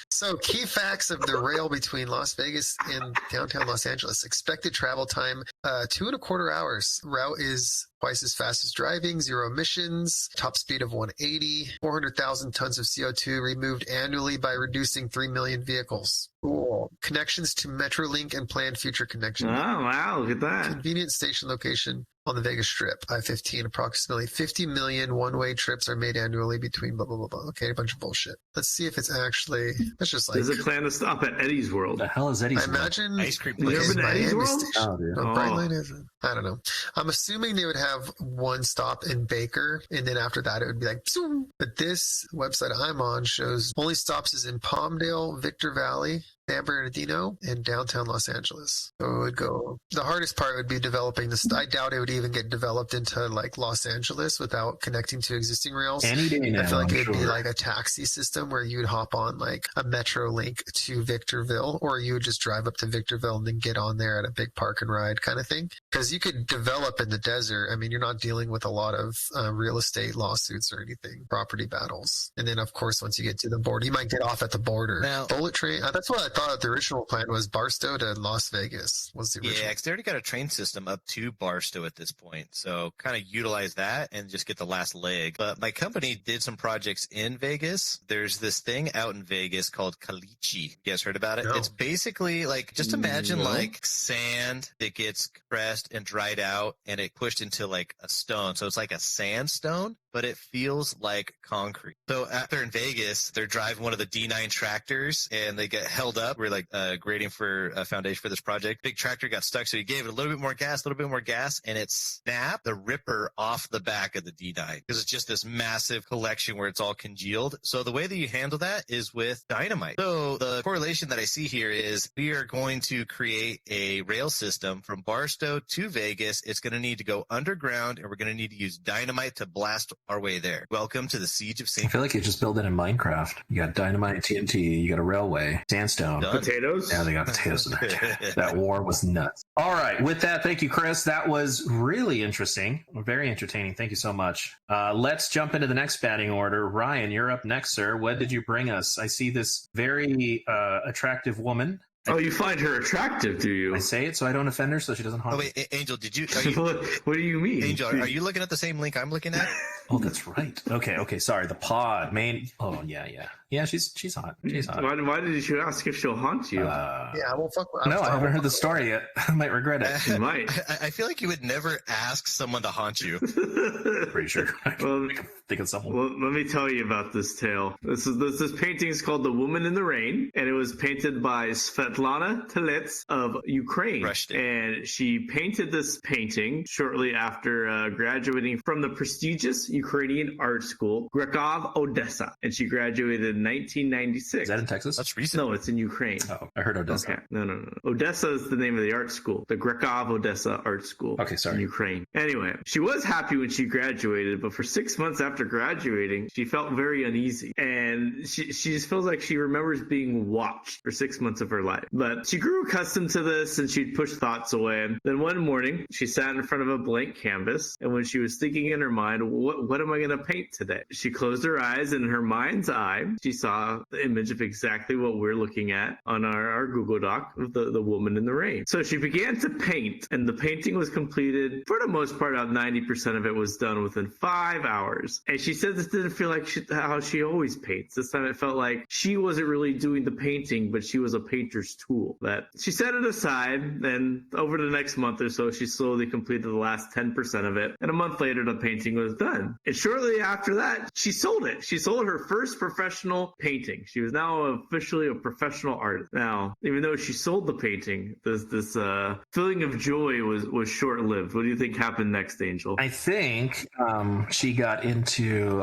So, key facts of the rail between Las Vegas and downtown Los Angeles. Expected travel time, 2.25 hours. Route is twice as fast as driving, zero emissions, top speed of 180, 400,000 tons of CO2 removed annually by reducing 3 million vehicles. Cool. Connections to Metrolink and planned future connections. Oh, wow, look at that. Convenient station location on the Vegas Strip, I-15. Approximately 50 million one-way trips are made annually between blah, blah, blah, blah. Okay, a bunch of bullshit. Let's see if it's actually... That's just like... Does it plan to stop at Eddie's World? The hell is Eddie's World? I imagine... Ice cream place. You ever been to Eddie's World? Station. Oh, dude. Brightline isn't. I don't know. I'm assuming they would have one stop in Baker, and then after that it would be like, zoom. But this website I'm on shows only stops is in Palmdale, Victor Valley, San Bernardino, and downtown Los Angeles. So it would go. The hardest part would be developing this. I doubt it would even get developed into like Los Angeles without connecting to existing rails. Any day now, I feel like I'm it would be sure. like a taxi system where you would hop on like a Metro link to Victorville, or you would just drive up to Victorville and then get on there at a big park and ride kind of thing. Because you could develop in the desert. I mean, you're not dealing with a lot of real estate lawsuits or anything, property battles. And then, of course, once you get to the border, you might get off at the border. Now- Bullet train. That's what I thought the original plan was. Barstow to Las Vegas was the original. Yeah, because they already got a train system up to Barstow at this point. So kind of utilize that and just get the last leg. But my company did some projects in Vegas. There's this thing out in Vegas called caliche. You guys heard about it? No. It's basically like, just imagine No. like sand that gets compressed and dried out and it pushed into like a stone. So it's like a sandstone, but it feels like concrete. So after in Vegas, they're driving one of the D9 tractors and they get held up. We're like grading for a foundation for this project. Big tractor got stuck, so he gave it a little bit more gas, and it snapped the ripper off the back of the D9 because it's just this massive collection where it's all congealed. So the way that you handle that is with dynamite. So the correlation that I see here is we are going to create a rail system from Barstow to Vegas. It's going to need to go underground, and we're going to need to use dynamite to blast our way there. Welcome to the Siege of I St. feel like you just built it in Minecraft. You got dynamite, TNT, you got a railway, sandstone. Done. Potatoes? Yeah, they got potatoes in there. That war was nuts. All right. With that, thank you, Chris. That was really interesting. Very entertaining. Thank you so much. Let's jump into the next batting order. Ryan, you're up next, sir. What did you bring us? I see this very attractive woman. Oh, you find her attractive, do you? I say it so I don't offend her, so she doesn't harm Oh me. wait, Angel, What do you mean? Angel, are you looking at the same link I'm looking at? Oh, that's right. Okay. Sorry. The pod, main. Oh, yeah. Yeah, she's hot. She's hot. Why did you ask if she'll haunt you? Yeah, I won't fuck with. No, I haven't heard the story yet. I might regret it. You might. I feel like you would never ask someone to haunt you. Pretty sure. I Well, can think of someone. Well, let me tell you about this tale. This painting is called "The Woman in the Rain," and it was painted by Svetlana Telets of Ukraine. Crushed it. And she painted this painting shortly after graduating from the prestigious Ukrainian art school Grekov, Odessa, and she graduated in 1996. Is that in Texas? That's recent. No, it's in Ukraine. Oh, I heard Odessa. Okay. No. Odessa is the name of the art school. The Grekov Odessa Art School. Okay, sorry. In Ukraine. Anyway, she was happy when she graduated, but for 6 months after graduating, she felt very uneasy. And she just feels like she remembers being watched for 6 months of her life. But she grew accustomed to this and she'd push thoughts away. Then one morning, she sat in front of a blank canvas. And when she was thinking in her mind, what am I going to paint today? She closed her eyes, and in her mind's eye, she saw the image of exactly what we're looking at on our Google Doc of the woman in the rain. So she began to paint, and the painting was completed. For the most part, about 90% of it was done within 5 hours. And she said this didn't feel like how she always paints. This time it felt like she wasn't really doing the painting, but she was a painter's tool. That she set it aside, and over the next month or so, she slowly completed the last 10% of it. And a month later, the painting was done. And shortly after that, she sold it. She sold her first professional painting. She was now officially a professional artist. Now, even though she sold the painting, this feeling of joy was short-lived. What do you think happened next, Angel? I think she got into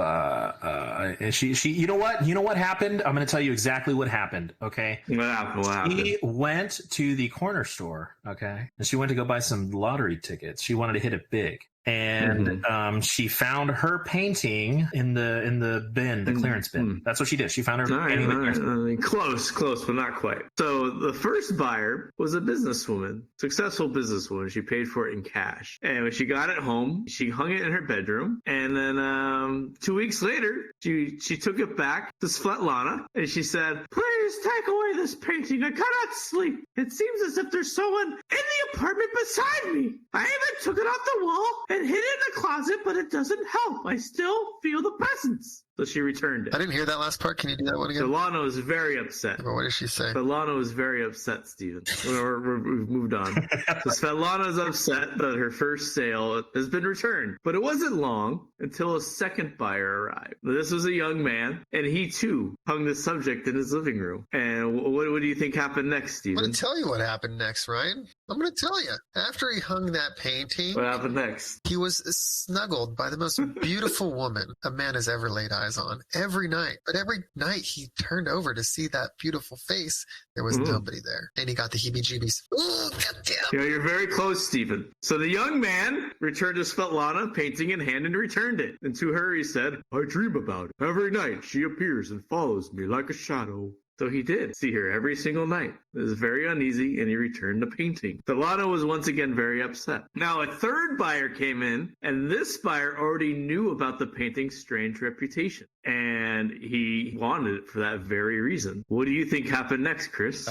she you know what happened? I'm going to tell you exactly what happened, okay? What happened? She went to the corner store, okay? And she went to go buy some lottery tickets. She wanted to hit it big. And she found her painting in the bin, the clearance bin. That's what she did. She found her painting in the clearance bin. Close, but not quite. So the first buyer was a businesswoman, successful businesswoman. She paid for it in cash. And when she got it home, she hung it in her bedroom. And then 2 weeks later, she took it back to Svetlana, and she said, "Please take away this painting. I cannot sleep. It seems as if there's someone in the apartment beside me. I even took it off the wall and hid it in the closet, but it doesn't help. I still feel the presence." so she returned it. I didn't hear that last part. Can you do that one again? Delano is very upset. What did she say? Svetlana is very upset, Steven. We've moved on. So Svetlana is upset that her first sale has been returned. But it wasn't long until a second buyer arrived. This was a young man, and he too hung the subject in his living room. And what do you think happened next, I'm Steven? going to tell you what happened next, Ryan. I'm going to tell you. After he hung that painting, What happened next? he was snuggled by the most beautiful woman a man has ever laid eyes on every night. But every night he turned over to see that beautiful face. There was nobody there. And he got the heebie-jeebies. Ooh, goddamn. Yeah, you're very close, Stephen. So the young man returned to Svetlana, painting in hand, and returned it. And to her he said, I dream about it. Every night she appears and follows me like a shadow. So he did see her every single night. It was very uneasy, and he returned the painting. Delano was once again very upset. Now, a third buyer came in, and this buyer already knew about the painting's strange reputation, and he wanted it for that very reason. What do you think happened next, Chris?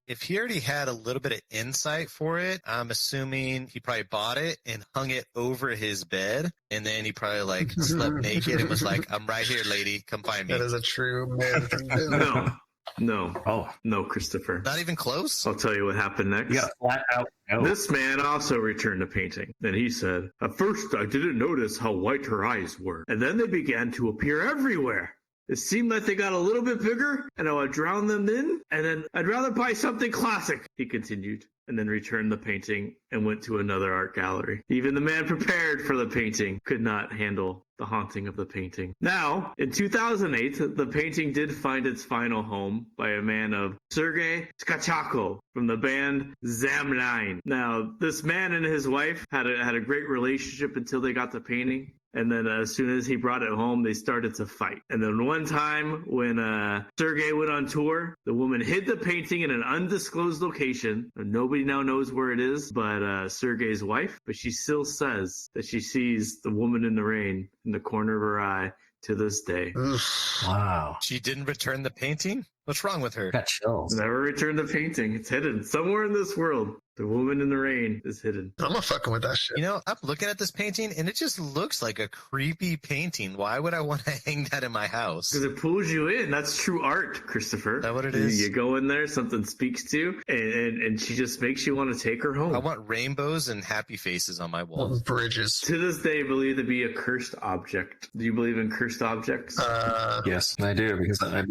If he already had a little bit of insight for it, I'm assuming he probably bought it and hung it over his bed, and then he probably like slept naked and was like, I'm right here, lady, come find me. That is a true American do. No. Oh, No, Christopher. Not even close? I'll tell you what happened next. you got a flat out no. This man also returned the painting. Then he said, at first I didn't notice how white her eyes were, and then they began to appear everywhere. It seemed like they got a little bit bigger, and I would drown them in, and then I'd rather buy something classic, he continued, and then returned the painting and went to another art gallery. Even the man prepared for the painting could not handle the haunting of the painting. Now, in 2008, the painting did find its final home by a man of Sergei Skachako from the band Zamline. Now, this man and his wife had a great relationship until they got the painting. And then as soon as he brought it home, they started to fight. And then one time when Sergei went on tour, the woman hid the painting in an undisclosed location. And nobody now knows where it is but Sergei's wife. But she still says that she sees the woman in the rain in the corner of her eye to this day. Wow. She didn't return the painting? What's wrong with her? Got chills. Never returned the painting. It's hidden somewhere in this world. The woman in the rain is hidden. I'm not fucking with that shit. You know, I'm looking at this painting, and it just looks like a creepy painting. Why would I want to hang that in my house? Because it pulls you in. That's true art, Christopher. Is that what it is? You go in there, something speaks to you, and she just makes you want to take her home. I want rainbows and happy faces on my wall. Bridges. To this day, believed to be a cursed object. Do you believe in cursed objects? Yes, I do because I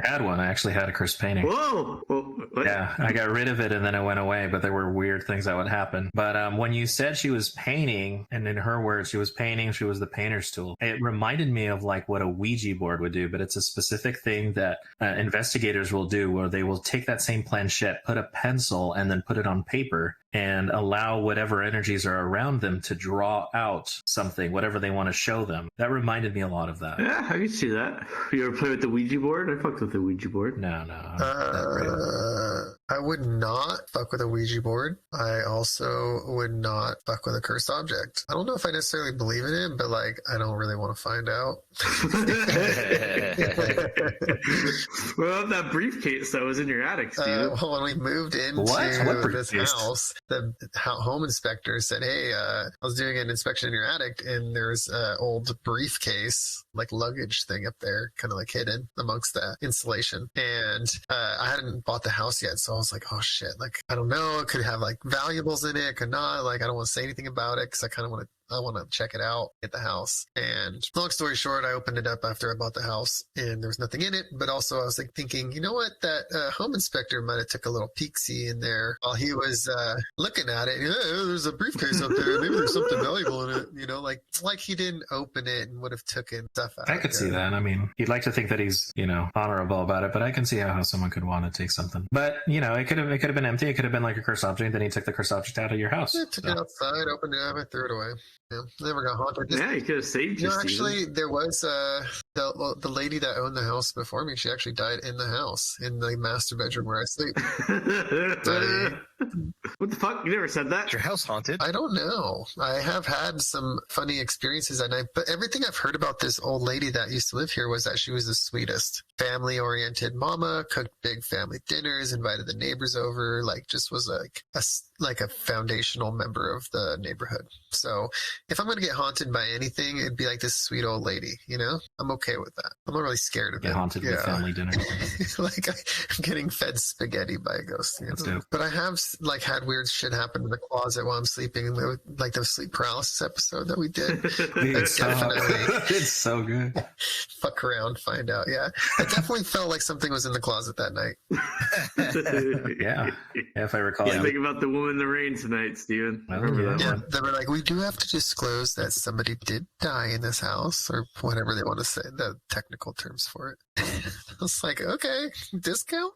had one. I actually had a cursed painting. Whoa! What? Yeah, I got rid of it and then it went away, but there were weird things that would happen. But when you said she was painting, and in her words, she was painting, she was the painter's tool, it reminded me of like what a Ouija board would do, but it's a specific thing that investigators will do where they will take that same planchette, put a pencil, and then put it on paper and allow whatever energies are around them to draw out something, whatever they want to show them. That reminded me a lot of that. Yeah, I can see that. You ever play with the Ouija board? I fucked with the Ouija board. No. Not really. I would not fuck with a Ouija board. I also would not fuck with a cursed object. I don't know if I necessarily believe in it, but like, I don't really want to find out. What about that briefcase that was in your attic, Steve? Well, when we moved into What this briefcase? house, the home inspector said, hey, I was doing an inspection in your attic, and there's an old briefcase, like luggage thing up there, kind of like hidden amongst the insulation. And I hadn't bought the house yet, so I was like, oh shit, like, I don't know, it could have like valuables in it, could not, like, I don't want to say anything about it because I kind of want to check it out at the house. And long story short, I opened it up after I bought the house and there was nothing in it. But also I was like thinking, you know what, that home inspector might have took a little peek-see in there while he was looking at it. Yeah, there's a briefcase up there. Maybe there's something valuable in it. You know, like he didn't open it and would have taken stuff out. I could see that. I mean, you'd like to think that he's, honorable about it, but I can see how someone could want to take something. But, it could have been empty. It could have been like a cursed object. Then he took the cursed object out of your house. Yeah, took it outside, opened it up, and threw it away. Yeah, never got haunted. Yeah, you could have saved you, actually, there was the lady that owned the house before me. She actually died in the house, in the master bedroom where I sleep. What the fuck? You never said that? Is your house haunted? I don't know. I have had some funny experiences, but everything I've heard about this old lady that used to live here was that she was the sweetest, family-oriented mama, cooked big family dinners, invited the neighbors over, like just was like like a foundational member of the neighborhood. So if I'm going to get haunted by anything, it'd be like this sweet old lady, you know? I'm okay with that. I'm not really scared of Get it. haunted with family dinner. Like I'm getting fed spaghetti by a ghost. You That's know? dope. But I have like had weird shit happen in the closet while I'm sleeping, like the sleep paralysis episode that we did. It's Definitely. it's so good. Fuck around, find out. Yeah, I definitely felt like something was in the closet that night. Yeah, if I recall. Yeah, think about the woman in the rain tonight, Steven. I remember that Yeah, one. they were like, we do have to disclose that somebody did die in this house, or whatever they want to say, the technical terms for it. I was like, okay, discount?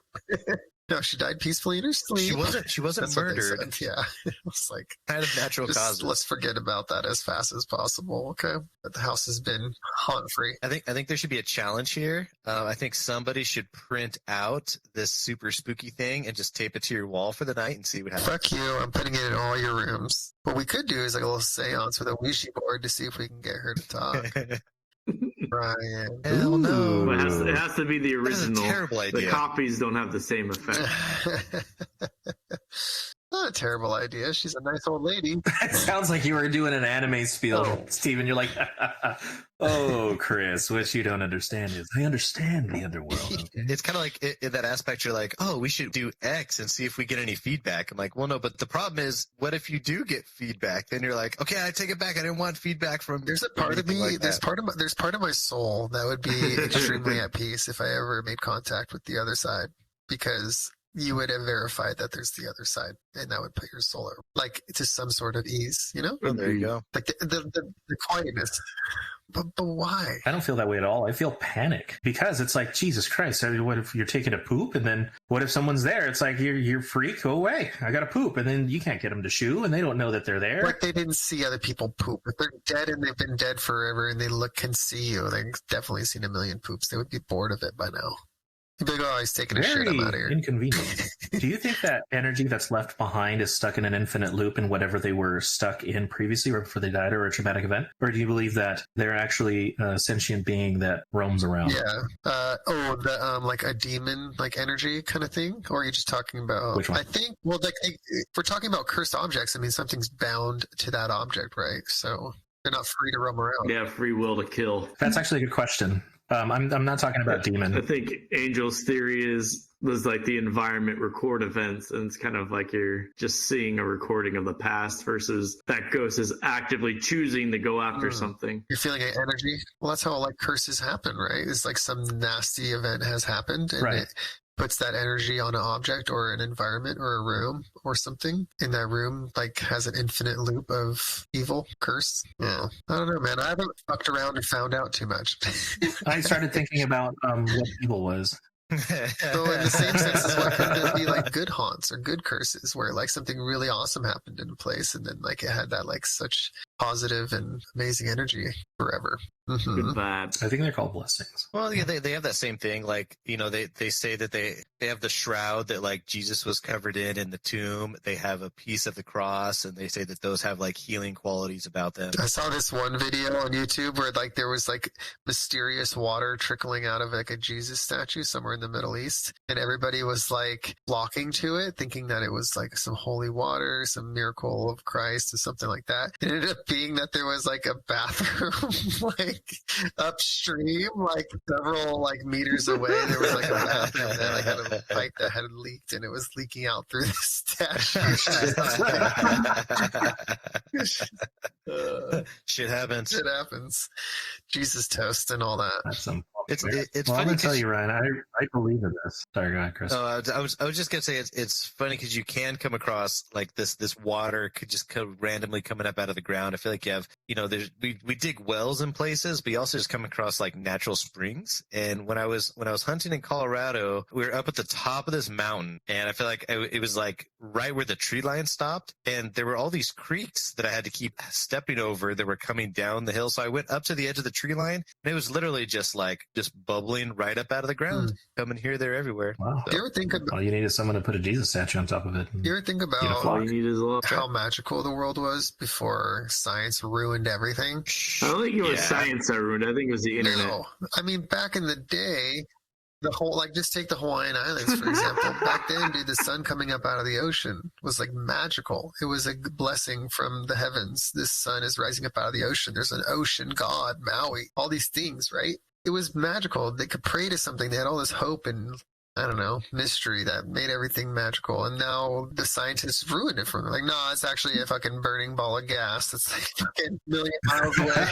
No, she died peacefully in her sleep. She wasn't That's what they murdered. said. Yeah, I was like, Kind of natural causes. let's forget about that as fast as possible. Okay, but the house has been haunt free. I think there should be a challenge here. I think somebody should print out this super spooky thing and just tape it to your wall for the night and see what happens. Fuck you! I'm putting it in all your rooms. What we could do is like a little seance with a Ouija board to see if we can get her to talk. Brian. Hell no. But it has to be the That is a original. terrible The idea. copies don't have the same effect. Not a terrible idea. She's a nice old lady. It sounds like you were doing an anime spiel, Oh. Steven. You're like, oh, Chris, what you don't understand is I understand the underworld. Okay? It's kind of like in that aspect. You're like, oh, we should do X and see if we get any feedback. I'm like, well, no, but the problem is, what if you do get feedback? Then you're like, okay, I take it back. I didn't want feedback from. There's a part of me. like There's that. there's part of my soul that would be extremely at peace if I ever made contact with the other side, because you would have verified that there's the other side, and that would put your soul like to some sort of ease. You know, Oh, there you go. like the quietness. But why? I don't feel that way at all. I feel panic because it's like, Jesus Christ. I mean, what if you're taking a poop and then what if someone's there? It's like, you're freak, go away. I got to poop. And then you can't get them to shoo and they don't know that they're there. Like they didn't see other people poop. If they're dead and they've been dead forever and they can see you, they've definitely seen a million poops. They would be bored of it by now. You'd be like, oh, he's taking a shit. Very I'm out of here. inconvenient. Do you think that energy that's left behind is stuck in an infinite loop in whatever they were stuck in previously or before they died or a traumatic event? Or do you believe that they're actually a sentient being that roams around? Yeah. Like a demon, like energy kind of thing? Or are you just talking about? Which one? I think, well, like if we're talking about cursed objects, I mean, something's bound to that object, right? So they're not free to roam around. Yeah, free will to kill. That's actually a good question. I'm not talking about I demon. think Angel's theory was like the environment record events, and it's kind of like you're just seeing a recording of the past versus that ghost is actively choosing to go after something. You're feeling an energy. Well, that's how like curses happen, right? It's like some nasty event has happened, and Right. it puts that energy on an object or an environment or a room or something. In that room, like has an infinite loop of evil curse. Yeah, I don't know, man. I haven't fucked around and found out too much. I started thinking about what evil was. So in the same sense as why couldn't it be like good haunts or good curses where like something really awesome happened in a place and then like it had that like such positive and amazing energy forever. Good Mhm. vibes. I think they're called blessings. Well, yeah, they have that same thing. Like, you know, they say that they have the shroud that like Jesus was covered in the tomb. They have a piece of the cross, and they say that those have like healing qualities about them. I saw this one video on YouTube where like there was like mysterious water trickling out of like a Jesus statue somewhere in the Middle East, and everybody was like flocking to it, thinking that it was like some holy water, some miracle of Christ, or something like that. It ended up being that there was like a bathroom like upstream, like several like meters away. There was like a bathroom that like had a pipe that had leaked, and it was leaking out through the statue. Shit happens. It happens. Jesus toast and all that. That's some. It's well, I'm funny gonna tell 'cause you, Ryan. I believe in this. Sorry, go ahead, Chris. I was just gonna say it's funny because you can come across like this water could just come randomly coming up out of the ground. I feel like you have, you know, we dig wells in places, but you also just come across like natural springs. And when I was hunting in Colorado, we were up at the top of this mountain, and I feel like it was like right where the tree line stopped, and there were all these creeks that I had to keep stepping over that were coming down the hill. So I went up to the edge of the tree line, and it was literally just bubbling right up out of the ground, coming here, there, everywhere. Wow. Do you ever think about? All you need is someone to put a Jesus statue on top of it. You ever think about All you need is a little. how magical the world was before science ruined everything? I don't think it was Yeah. science that ruined it. I think it was the internet. No, I mean back in the day, The whole, like, just take the Hawaiian Islands, for example. Back then, dude, the sun coming up out of the ocean was like magical. It was a blessing from the heavens. This sun is rising up out of the ocean. There's an ocean god, Maui, all these things, right? It was magical. They could pray to something. They had all this hope and, I don't know, mystery that made everything magical. And now the scientists ruined it for them. Like, no, it's actually a fucking burning ball of gas. It's like fucking a million miles away.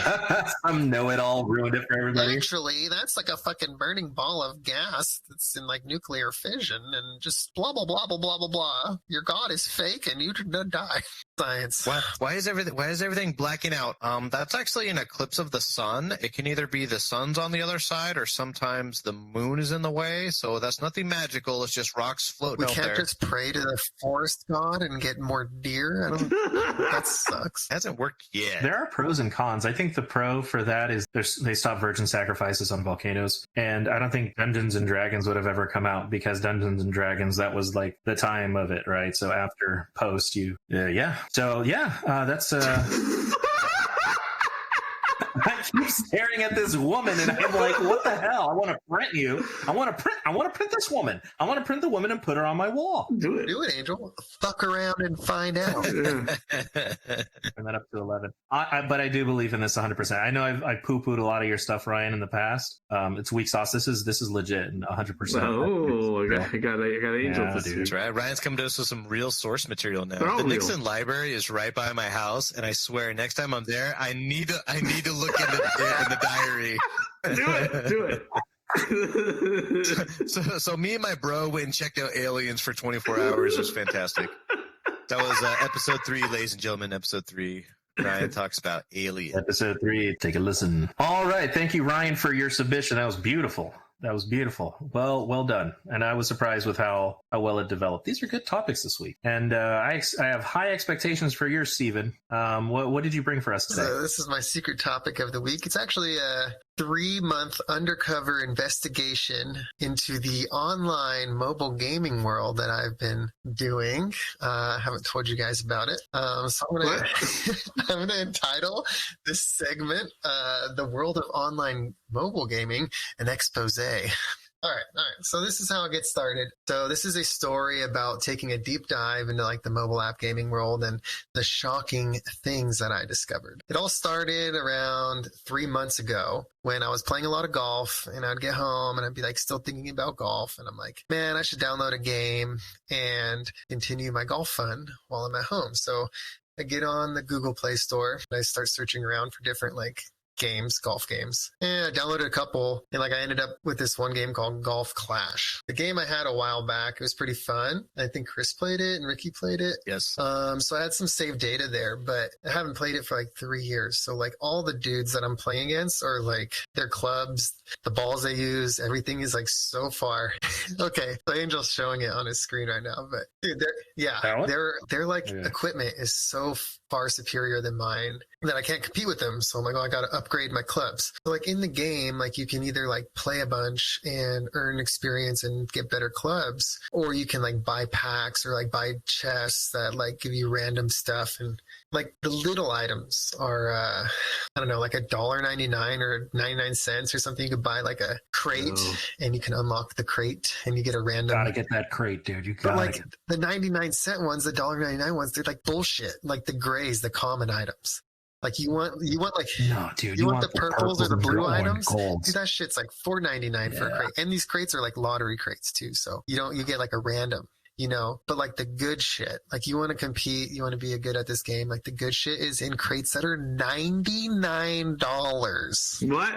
Some know-it-all ruined it for everybody. Actually, that's like a fucking burning ball of gas that's in like nuclear fission and just blah, blah, blah, blah, blah, blah, blah. Your God is fake and you're gonna die. Science. Why is everything blacking out? That's actually an eclipse of the sun. It can either be the sun's on the other side or sometimes the moon is in the way. So that's nothing magical. It's just rocks floating out there. We can't just pray to the forest god and get more deer. That sucks. Hasn't worked yet. There are pros and cons. I think the pro for that is they stop virgin sacrifices on volcanoes. And I don't think Dungeons and Dragons would have ever come out because Dungeons and Dragons, that was like the time of it, right? So after post, that's I keep staring at this woman and I'm like, what the hell? I want to print you. I want to print this woman. I want to print the woman and put her on my wall. Do it. Do it, Angel. Fuck around and find out. Turn that up to 11. But I do believe in this 100%. I know I poo-pooed a lot of your stuff, Ryan, in the past. It's weak sauce. This is legit and 100%. Oh, I got Angel to do. That's right. Ryan's come to us with some real source material now. The Nixon Library is right by my house, and I swear next time I'm there, I need to look in the diary. Do it. So me and my bro went and checked out Aliens for 24 hours. It was fantastic. That was episode 3, ladies and gentlemen. Episode 3. Ryan talks about aliens. Episode 3. Take a listen. All right. Thank you, Ryan, for your submission. That was beautiful. Well done. And I was surprised with how well it developed. These are good topics this week. And I have high expectations for yours, Steven. What did you bring for us today? So this is my secret topic of the week. It's actually a 3-month undercover investigation into the online mobile gaming world that I've been doing. I haven't told you guys about it. So I'm gonna entitle this segment, The World of Online Mobile Gaming, an Expose. All right. So this is how it gets started. So this is a story about taking a deep dive into like the mobile app gaming world and the shocking things that I discovered. It all started around 3 months ago when I was playing a lot of golf and I'd get home and I'd be like still thinking about golf. And I'm like, man, I should download a game and continue my golf fun while I'm at home. So I get on the Google Play Store and I start searching around for different like golf games. And I downloaded a couple and like I ended up with this one game called Golf Clash. The game I had a while back. It was pretty fun. I think Chris played it and Ricky played it. Yes. So I had some saved data there, but I haven't played it for like 3 years. So like all the dudes that I'm playing against are like their clubs, the balls they use, everything is like so far. Okay. So Angel's showing it on his screen right now, but dude, they're like equipment is so far superior than mine that I can't compete with them. So I'm like, oh, I got to upgrade my clubs. So like in the game, like you can either like play a bunch and earn experience and get better clubs, or you can like buy packs or like buy chests that like give you random stuff. And like the little items are, I don't know, like $1.99 or 99 cents or something. You could buy like a crate and you can unlock the crate and you get a random. Gotta get that crate, dude. You gotta like the 99-cent ones, the $1.99 ones, they're like bullshit. Like the grays, the common items. Like you want like no, dude. You want the purples or the blue items? Dude, that shit's like $4.99 for a crate. And these crates are like lottery crates too. So you get like a random. But like the good shit, like you want to compete, you want to be good at this game. Like the good shit is in crates that are $99. What?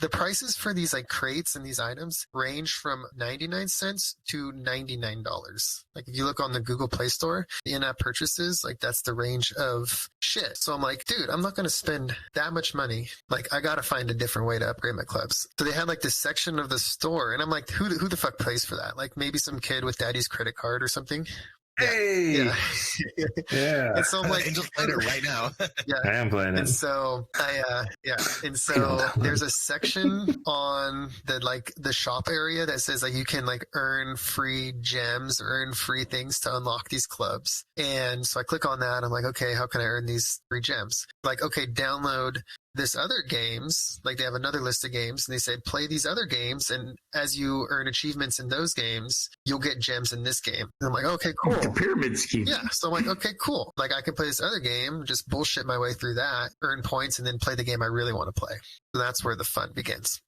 The prices for these like crates and these items range from 99 cents to $99. Like if you look on the Google Play Store, the in-app purchases, like that's the range of shit. So I'm like, dude, I'm not going to spend that much money. Like I got to find a different way to upgrade my clubs. So they had like this section of the store and I'm like, who the fuck pays for that? Like maybe some kid with daddy's credit card or something. Hey, yeah. And so I'm like, Angel's playing it right now. Yeah, I am playing it. And so and so there's a section on the shop area that says like you can like earn free gems, earn free things to unlock these clubs. And so I click on that. I'm like, okay, how can I earn these free gems? Like, okay, download this other games, like they have another list of games, and they say play these other games, and as you earn achievements in those games, you'll get gems in this game. And I'm like, okay, cool. The pyramid scheme. Yeah, so I'm like, okay, cool. Like I can play this other game, just bullshit my way through that, earn points, and then play the game I really want to play. So that's where the fun begins.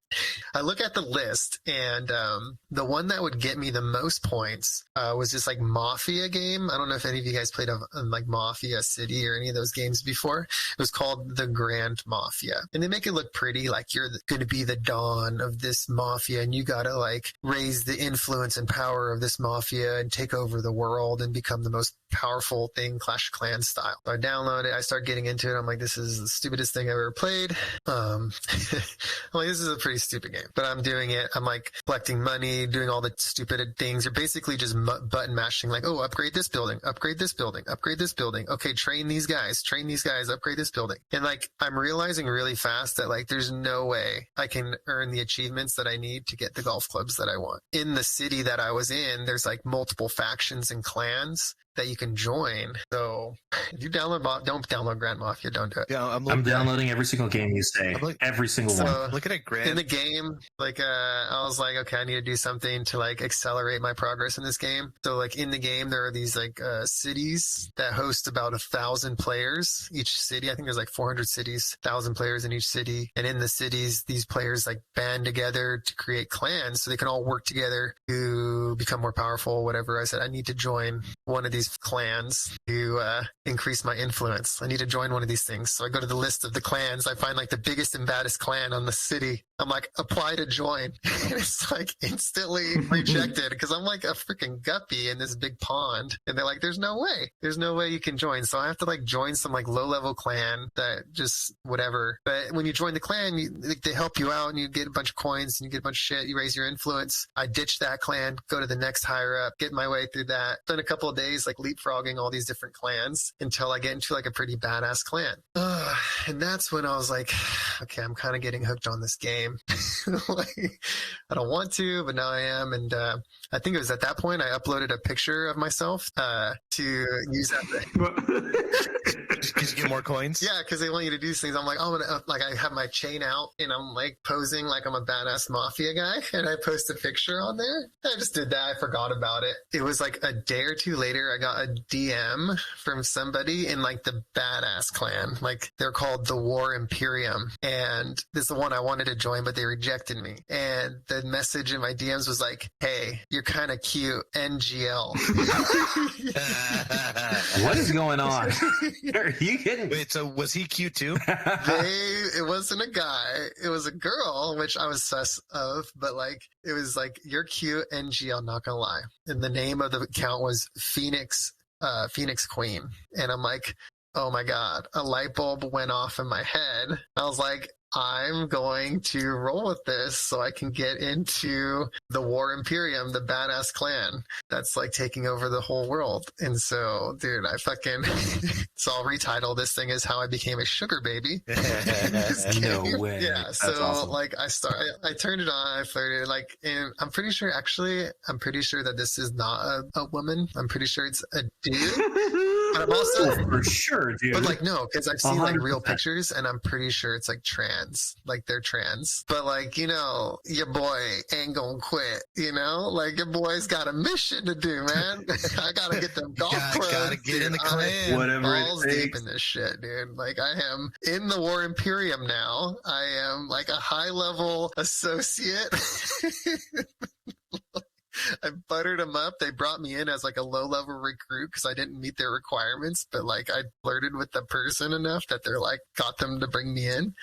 I look at the list, and the one that would get me the most points was this like Mafia game. I don't know if any of you guys played like Mafia City or any of those games before. It was called the Grand Mafia, and they make it look pretty, like you're going to be the Don of this mafia, and you got to like raise the influence and power of this mafia and take over the world and become the most powerful thing, Clash of Clans style. So I download it, I start getting into it. I'm like, this is the stupidest thing I've ever played. I'm like, this is a pretty stupid game, but I'm doing it. I'm like collecting money, doing all the stupid things. You're basically just button mashing, like, oh, upgrade this building, upgrade this building, upgrade this building. Okay, train these guys, upgrade this building. And like, I'm realizing really fast that like, there's no way I can earn the achievements that I need to get the golf clubs that I want. In the city that I was in, there's like multiple factions and clans that you can join. So if you don't download Grand Mafia, don't do it. Yeah, I'm downloading every single game you say. Every single one. So Looking at Grand. in the game, like I was like, okay, I need to do something to like accelerate my progress in this game. So like in the game, there are these like cities that host about 1,000 players each city. I think there's like 400 cities, 1,000 players in each city. And in the cities, these players like band together to create clans so they can all work together to become more powerful, whatever. I said, I need to join one of these clans to increase my influence. I need to join one of these things. So I go to the list of the clans. I find like the biggest and baddest clan on the city. I'm like, apply to join. And it's like instantly rejected because I'm like a freaking guppy in this big pond. And they're like, there's no way you can join. So I have to like join some like low level clan that just whatever. But when you join the clan, they help you out and you get a bunch of coins and you get a bunch of shit. You raise your influence. I ditch that clan, go to the next higher up, get my way through that. Spend a couple of days like leapfrogging all these different clans until I get into like a pretty badass clan. And that's when I was like, okay, I'm kind of getting hooked on this game. Like, I don't want to, but now I am. And I think it was at that point I uploaded a picture of myself to use that. Because you get more coins? Yeah, because they want you to do these things. I'm like, I'm gonna like I have my chain out and I'm like posing like I'm a badass mafia guy, and I post a picture on there. I just did that. I forgot about it. It was like a day or two later, I got a DM from somebody in like the badass clan. Like they're called the War Imperium, and this is the one I wanted to join, but they rejected me. And the message in my DMs was like, "Hey, you're kind of cute, NGL." What is going on? Are you kidding? Wait, so was he cute too? It wasn't a guy, it was a girl, which I was sus of, but like it was like, you're cute, NGL, not gonna lie. And the name of the account was Phoenix Queen. And I'm like, oh my God, a light bulb went off in my head. I was like, I'm going to roll with this so I can get into the War Imperium, the badass clan that's like taking over the whole world. And so, dude, I fucking, so I'll retitle this thing as How I Became a Sugar Baby. No way. Yeah. That's So awesome. like I turned it on, I flirted, like, and I'm pretty sure that this is not a woman. I'm pretty sure it's a dude. But I'm also for sure, dude. But like, no, because I've seen like real 100%. pictures and I'm pretty sure it's like trans, like they're trans. But like, you know, your boy ain't gonna quit, you know, like your boy's got a mission to do, man. I gotta get them golf clubs. Gotta get dude. in the clan. Whatever Balls it deep takes. in this shit, dude. Like I am in the War Imperium now. I am like a high level associate. I buttered them up. They brought me in as like a low level recruit because I didn't meet their requirements, but like I flirted with the person enough that they're like got them to bring me in.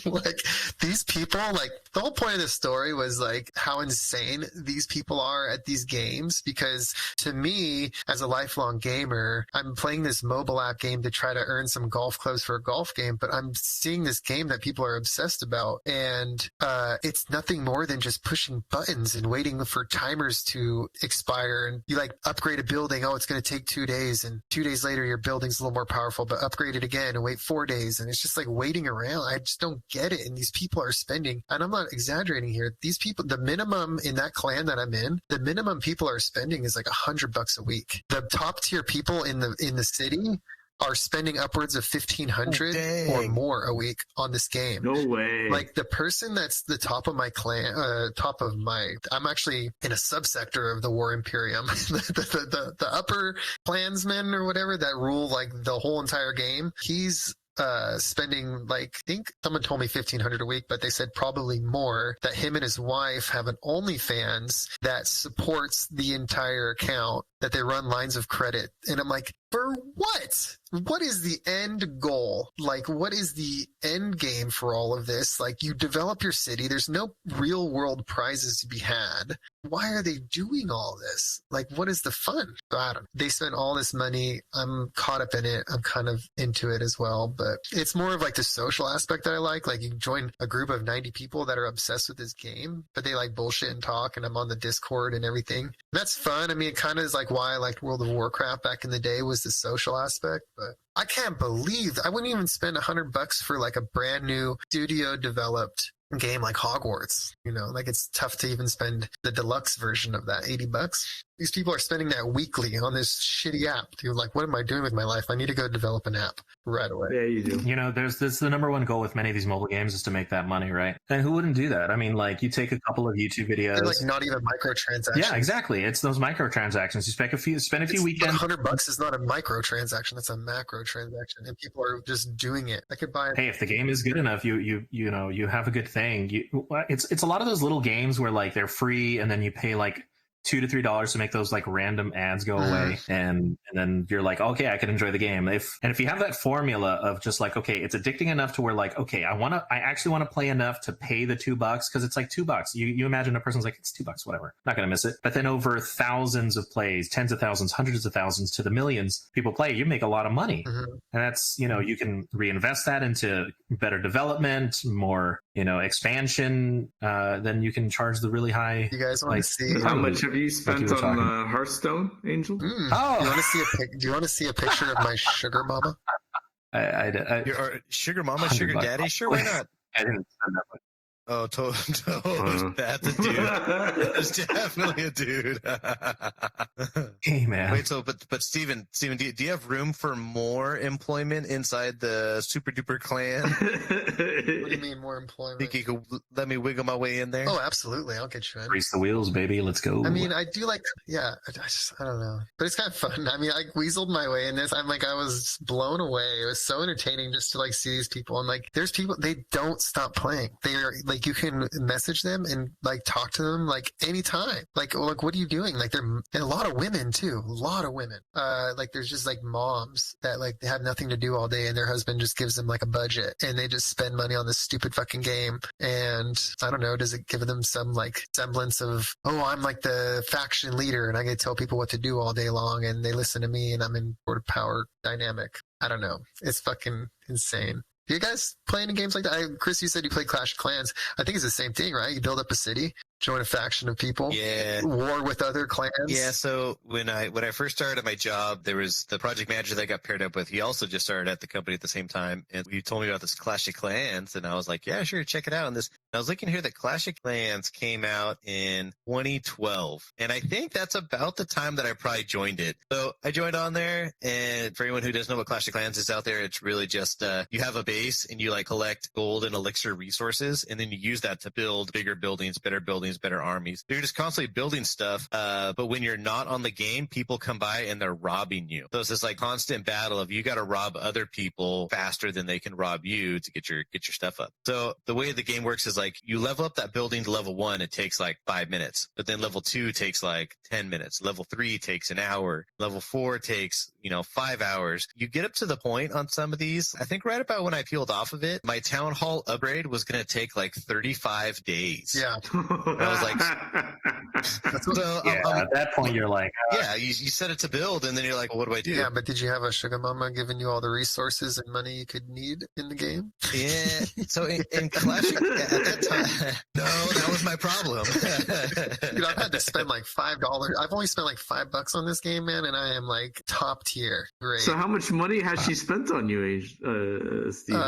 Like these people, like the whole point of this story was like how insane these people are at these games, because to me as a lifelong gamer, I'm playing this mobile app game to try to earn some golf clubs for a golf game, but I'm seeing this game that people are obsessed about, and it's nothing more than just pushing buttons and waiting for timers to expire, and you like upgrade a building. Oh, it's going to take 2 days, and 2 days later your building's a little more powerful, but upgrade it again and wait 4 days, and it's just like waiting around. I just don't get it. And these people are spending, and I'm not exaggerating here, these people, the minimum in that clan that I'm in, the minimum people are spending is like $100 a week. The top tier people in the city are spending upwards of 1,500 or more a week on this game. No way. Like the person that's the top of my clan, I'm actually in a subsector of the War Imperium. the upper clansmen or whatever that rule like the whole entire game. He's spending like, I think someone told me 1,500 a week, but they said probably more, that him and his wife have an OnlyFans that supports the entire account, that they run lines of credit. And I'm like, for what? What is the end goal? Like, what is the end game for all of this? Like, you develop your city. There's no real world prizes to be had. Why are they doing all this? Like, what is the fun? I don't know. They spend all this money. I'm caught up in it. I'm kind of into it as well. But it's more of like the social aspect that I like. Like, you join a group of 90 people that are obsessed with this game, but they like bullshit and talk, and I'm on the Discord and everything. That's fun. I mean, it kind of is like why I liked World of Warcraft back in the day, was the social aspect. But I can't believe I wouldn't even spend $100 for like a brand new studio developed game like Hogwarts. You know, like it's tough to even spend the deluxe version of that, $80. These people are spending that weekly on this shitty app. Dude, like, what am I doing with my life? I need to go develop an app right away. Yeah, you do. You know, there's this, the number one goal with many of these mobile games is to make that money, right? And who wouldn't do that? I mean, like, you take a couple of YouTube videos. And like, not even microtransactions. Yeah, exactly. It's those microtransactions. You spend a few weekends. $100 is not a microtransaction; it's a macro transaction, and people are just doing it. I could buy. Hey, if the game is good enough, you know, you have a good thing. It's a lot of those little games where like they're free, and then you pay like $2 to $3 to make those like random ads go away, and then you're like, okay, I can enjoy the game. If you have that formula of just like, okay, it's addicting enough to where like, okay, I actually want to play enough to pay the $2 because it's like $2. You imagine a person's like, it's $2, whatever, not gonna miss it. But then over thousands of plays, tens of thousands, hundreds of thousands to the millions people play, you make a lot of money, and that's, you know, you can reinvest that into better development, more, you know, expansion. Then you can charge the really high. You guys want to see how much have you spent on Hearthstone, Angel? Oh, do you want to see a picture of my sugar mama? Your sugar mama, sugar daddy? Sure, why not? I didn't spend that much. Oh, that's a dude. That's definitely a dude. Hey, man. Wait, so, but Steven, do you have room for more employment inside the super duper clan? What do you mean more employment? Think you could let me wiggle my way in there? Oh, absolutely. I'll get you in. Grease the wheels, baby. Let's go. I mean, I do like, yeah, I don't know. But it's kind of fun. I mean, I weaseled my way in this. I was blown away. It was so entertaining just to like see these people. And like, there's people, they don't stop playing. They are like, you can message them and like talk to them like anytime. Like, what are you doing? Like, and a lot of women too. A lot of women. Like, there's just like moms that like they have nothing to do all day, and their husband just gives them like a budget, and they just spend money on this stupid fucking game. And I don't know, does it give them some like semblance of, oh, I'm like the faction leader and I get to tell people what to do all day long, and they listen to me, and I'm in sort of power dynamic. I don't know. It's fucking insane. Do you guys play any games like that? Chris, you said you played Clash of Clans. I think it's the same thing, right? You build up a city, join a faction of people, war with other clans. Yeah. So when I first started at my job, there was the project manager that I got paired up with. He also just started at the company at the same time, and he told me about this Clash of Clans, and I was like, yeah, sure, check it out. And I was looking here that Clash of Clans came out in 2012, and I think that's about the time that I probably joined it. So I joined on there, and for anyone who doesn't know what Clash of Clans is out there, it's really just you have a base and you like collect gold and elixir resources, and then you use that to build bigger buildings, better armies. You're just constantly building stuff, but when you're not on the game, people come by and they're robbing you. So it's this like constant battle of you got to rob other people faster than they can rob you to get your stuff up. So the way the game works is like you level up that building to level 1, it takes like 5 minutes, but then level 2 takes like 10 minutes, level 3 takes an hour, level 4 takes 5 hours. You get up to the point on some of these. I think right about when I peeled off of it, my town hall upgrade was going to take like 35 days. Yeah. I was like, so, at that point you're like, yeah, you set it to build, and then you're like, well, what do I do? Yeah, but did you have a sugar mama giving you all the resources and money you could need in the game? Yeah. So in Clash at that time, no, that was my problem. Dude, I've had to spend like $5. I've only spent like $5 on this game, man, and I am like top tier. Great. So how much money has she spent on you, Steven?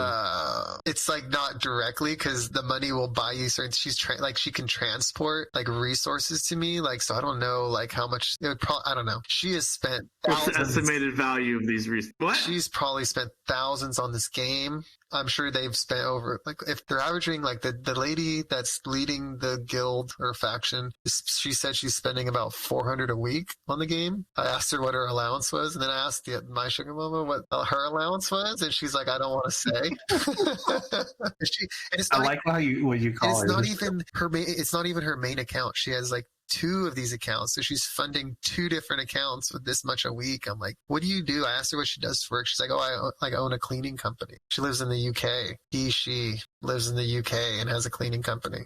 It's like not directly because the money will buy you certain. Like she can transport like resources to me. Like so, I don't know like how much it would probably. I don't know. She has spent What's the thousands. estimated value of these resources? What? She's probably spent thousands on this game. I'm sure they've spent over, like, if they're averaging, like, the lady that's leading the guild or faction, she said she's spending about $400 a week on the game. I asked her what her allowance was, and then I asked my sugar mama what her allowance was, and she's like, I don't want to say. I like what you call it. It's not even her main account. She has, like, 2 of these accounts. So she's funding 2 different accounts with this much a week. I'm like, what do you do? I asked her what she does for work. She's like, oh, I own a cleaning company. She lives in the UK. She lives in the UK and has a cleaning company.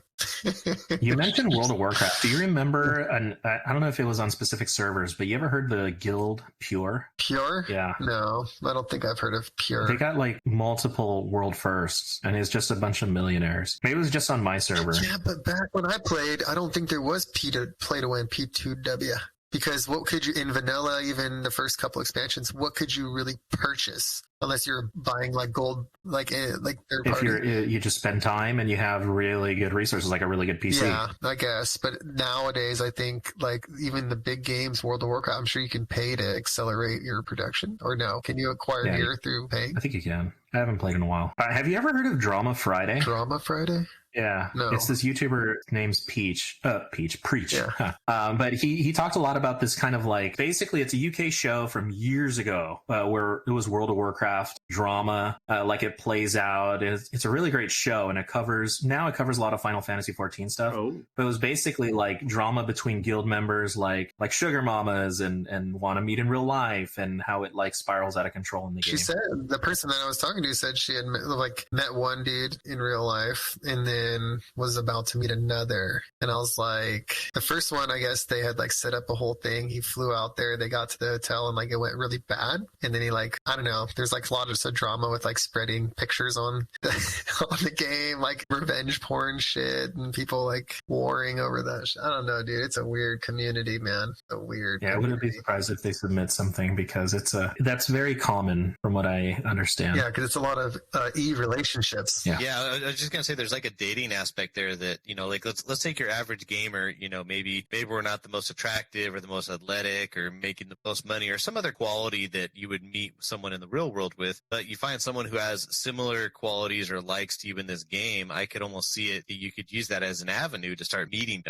You mentioned World of Warcraft. Do you remember, I don't know if it was on specific servers, but you ever heard the guild Pure? Pure? Yeah. No, I don't think I've heard of Pure. They got like multiple world firsts, and it's just a bunch of millionaires. Maybe it was just on my server. Yeah, but back when I played, I don't think there was play to win, P2W. Because what could you, in vanilla, even the first couple expansions, what could you really purchase? Unless you're buying like gold, like third party. If you just spend time and you have really good resources, like a really good PC. Yeah, I guess. But nowadays, I think like even the big games, World of Warcraft, I'm sure you can pay to accelerate your production. Or no? Can you acquire gear through paying? I think you can. I haven't played in a while. Have you ever heard of Drama Friday? Drama Friday? Yeah, no. It's this YouTuber named Preach. Yeah. But he talked a lot about this kind of like, basically it's a UK show from years ago where it was World of Warcraft drama, like it plays out. It's a really great show, and it covers a lot of Final Fantasy 14 stuff. Oh. But it was basically like drama between guild members, like sugar mamas and want to meet in real life, and how it like spirals out of control in the game. She said, the person that I was talking to said she had met one dude in real life, and then was about to meet another. And I was like, the first one, I guess they had like set up a whole thing. He flew out there, they got to the hotel, and like it went really bad. And then he like, I don't know, there's like a lot of drama with like spreading pictures on the game, like revenge porn shit, and people like warring over that shit. I don't know, dude. It's a weird community, man. A weird community. I wouldn't be surprised if they submit something, because that's very common from what I understand. Yeah, because it's a lot of relationships. Yeah, I was just gonna say there's like a dating aspect there that, you know, like let's take your average gamer, you know, maybe we're not the most attractive or the most athletic or making the most money or some other quality that you would meet someone in the real world with, but you find someone who has similar qualities or likes to you in this game. I could almost see it. You could use that as an avenue to start meeting,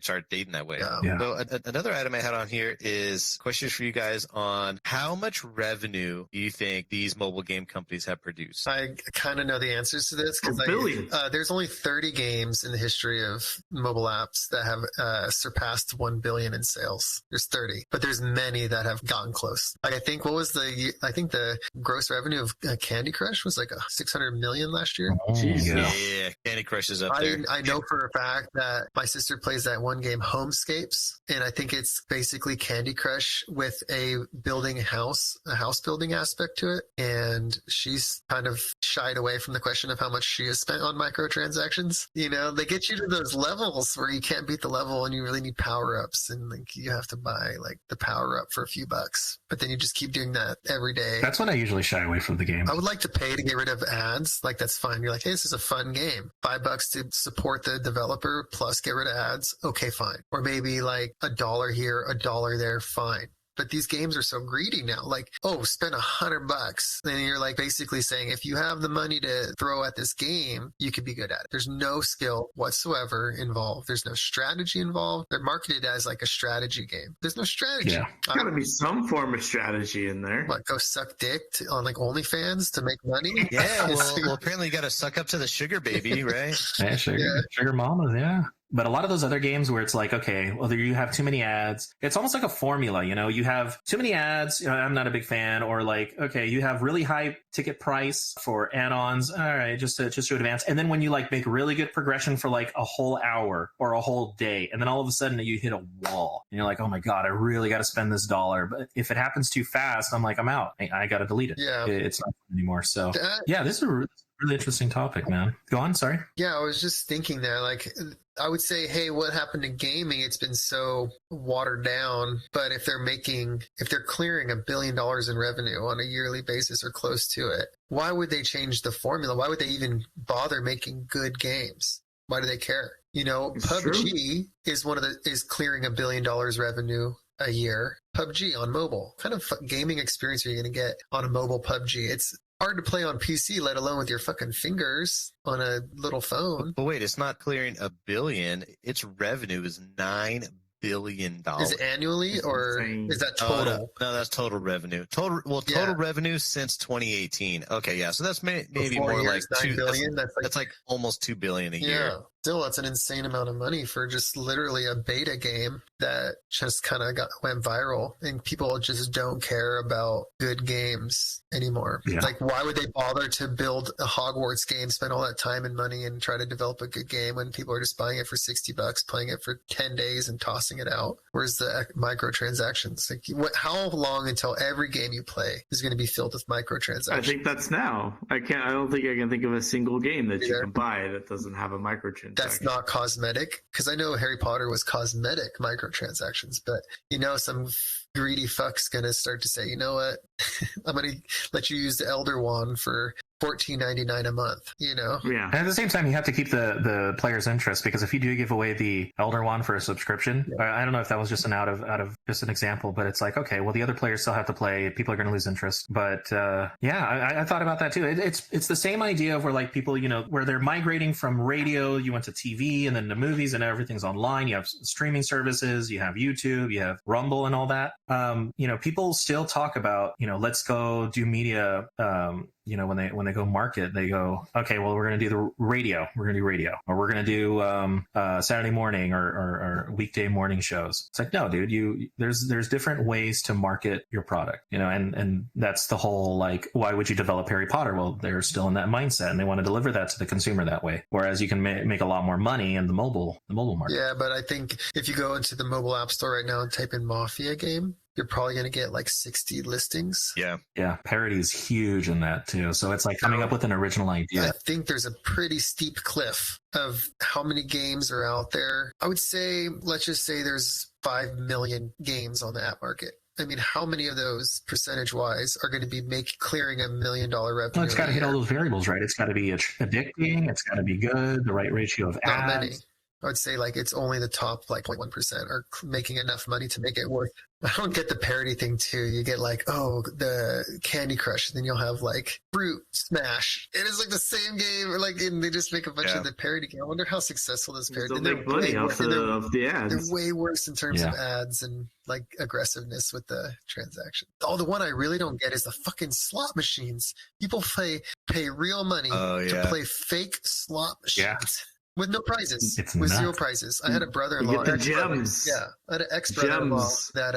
start dating that way. Yeah. So another item I had on here is questions for you guys on how much revenue do you think these mobile game companies have produced? I kind of know the answers to this because there's only 30 games in the history of mobile apps that have surpassed 1 billion in sales. There's 30, but there's many that have gotten close. Like I think the gross revenue of Candy Crush was like 600 million last year. Yeah, Candy Crush is up there. I know for a fact that my sister plays that one game Homescapes, and I think it's basically Candy Crush with a house building aspect to it. And she's kind of shied away from the question of how much she has spent on microtransactions. You know, they get you to those levels where you can't beat the level and you really need power-ups, and like you have to buy like the power-up for a few bucks, but then you just keep doing that every day. That's when I usually shy away from the game. I would like to pay to get rid of ads. Like that's fine. You're like, hey, this is a fun game. $5 to support the developer plus get rid of ads. Okay, fine. Or maybe like $1 here, $1 there. Fine. But these games are so greedy now. Like, oh, spend $100. Then you're like basically saying, if you have the money to throw at this game, you could be good at it. There's no skill whatsoever involved. There's no strategy involved. They're marketed as like a strategy game. There's no strategy. Yeah. Got to be some form of strategy in there. What, go suck dick on like OnlyFans to make money? Yeah, well apparently you got to suck up to the sugar baby, right? Yeah, sugar mamas, yeah. But a lot of those other games where it's like, okay, well, you have too many ads. It's almost like a formula, you know, you have too many ads. You know, I'm not a big fan. Or like, okay, you have really high ticket price for add-ons. All right, just to advance. And then when you like make really good progression for like a whole hour or a whole day, and then all of a sudden you hit a wall and you're like, oh my God, I really got to spend this $1. But if it happens too fast, I'm like, I'm out. I got to delete it. Yeah. It's not anymore. So yeah, this is Really interesting topic, man. Go on. Sorry. Yeah, I was just thinking that, like, I would say, hey, what happened to gaming? It's been so watered down. But if they're clearing $1 billion in revenue on a yearly basis or close to it, why would they change the formula? Why would they even bother making good games? Why do they care? You know, It's PUBG is clearing $1 billion revenue a year. PUBG on mobile. What kind of gaming experience are you going to get on a mobile PUBG? It's hard to play on PC, let alone with your fucking fingers on a little phone. But wait, it's not clearing $1 billion. Its revenue is $9 billion. Is it annually That's or insane. is that total? No, that's total revenue. Total revenue since 2018. Okay, yeah, so that's maybe For 4 more years, like $9 billion. That's like almost $2 billion a year. Yeah. Still, that's an insane amount of money for just literally a beta game that just kind of went viral, and people just don't care about good games anymore. Yeah. Like, why would they bother to build a Hogwarts game, spend all that time and money, and try to develop a good game when people are just buying it for $60, playing it for 10 days, and tossing it out? Where's the microtransactions? Like, how long until every game you play is going to be filled with microtransactions? I think that's now. I don't think I can think of a single game that you can buy that doesn't have a microtransaction. That's not cosmetic, because I know Harry Potter was cosmetic microtransactions, but some greedy fuck's gonna start to say, you know what, I'm gonna let you use the Elder Wand for $14.99 a month, you know? Yeah. And at the same time, you have to keep the player's interest, because if you do give away the Elder Wand for a subscription, I don't know if that was just out of just an example, but it's like, okay, well, the other players still have to play. People are going to lose interest. But I thought about that too. It's the same idea of where like people, you know, where they're migrating from radio, you went to TV and then to movies and everything's online. You have streaming services, you have YouTube, you have Rumble and all that. You know, people still talk about, you know, let's go do media. You know, when they go market, they go, okay, well, we're going to do the radio. We're going to do radio, or we're going to do Saturday morning or weekday morning shows. It's like, no, dude, there's different ways to market your product, you know, and that's the whole, like, why would you develop Harry Potter? Well, they're still in that mindset and they want to deliver that to the consumer that way. Whereas you can make a lot more money in the mobile market. Yeah, but I think if you go into the mobile app store right now and type in Mafia game, you're probably going to get like 60 listings. Yeah. Parody is huge in that too. So it's like coming up with an original idea. I think there's a pretty steep cliff of how many games are out there. I would say, let's just say there's 5 million games on the app market. I mean, how many of those percentage-wise are going to be clearing $1 million revenue? Well, it's got to hit all those variables, right? It's got to be addicting. It's got to be good. The right ratio of Not ads. many. I would say like it's only the top like 1% are making enough money to make it worth. I don't get the parody thing too. You get like, oh, the Candy Crush, and then you'll have like Fruit Smash. It is like the same game, and they just make a bunch of the parody game. I wonder how successful this parody. They'll make money off the ads. They're way worse in terms of ads and like aggressiveness with the transaction. Oh, the one I really don't get is the fucking slot machines. People pay real money to play fake slot machines. Yeah. With no prizes. It's with nuts. 0 prizes. I had a brother-in-law. You get the gems. Yeah. I had an ex-brother-in-law that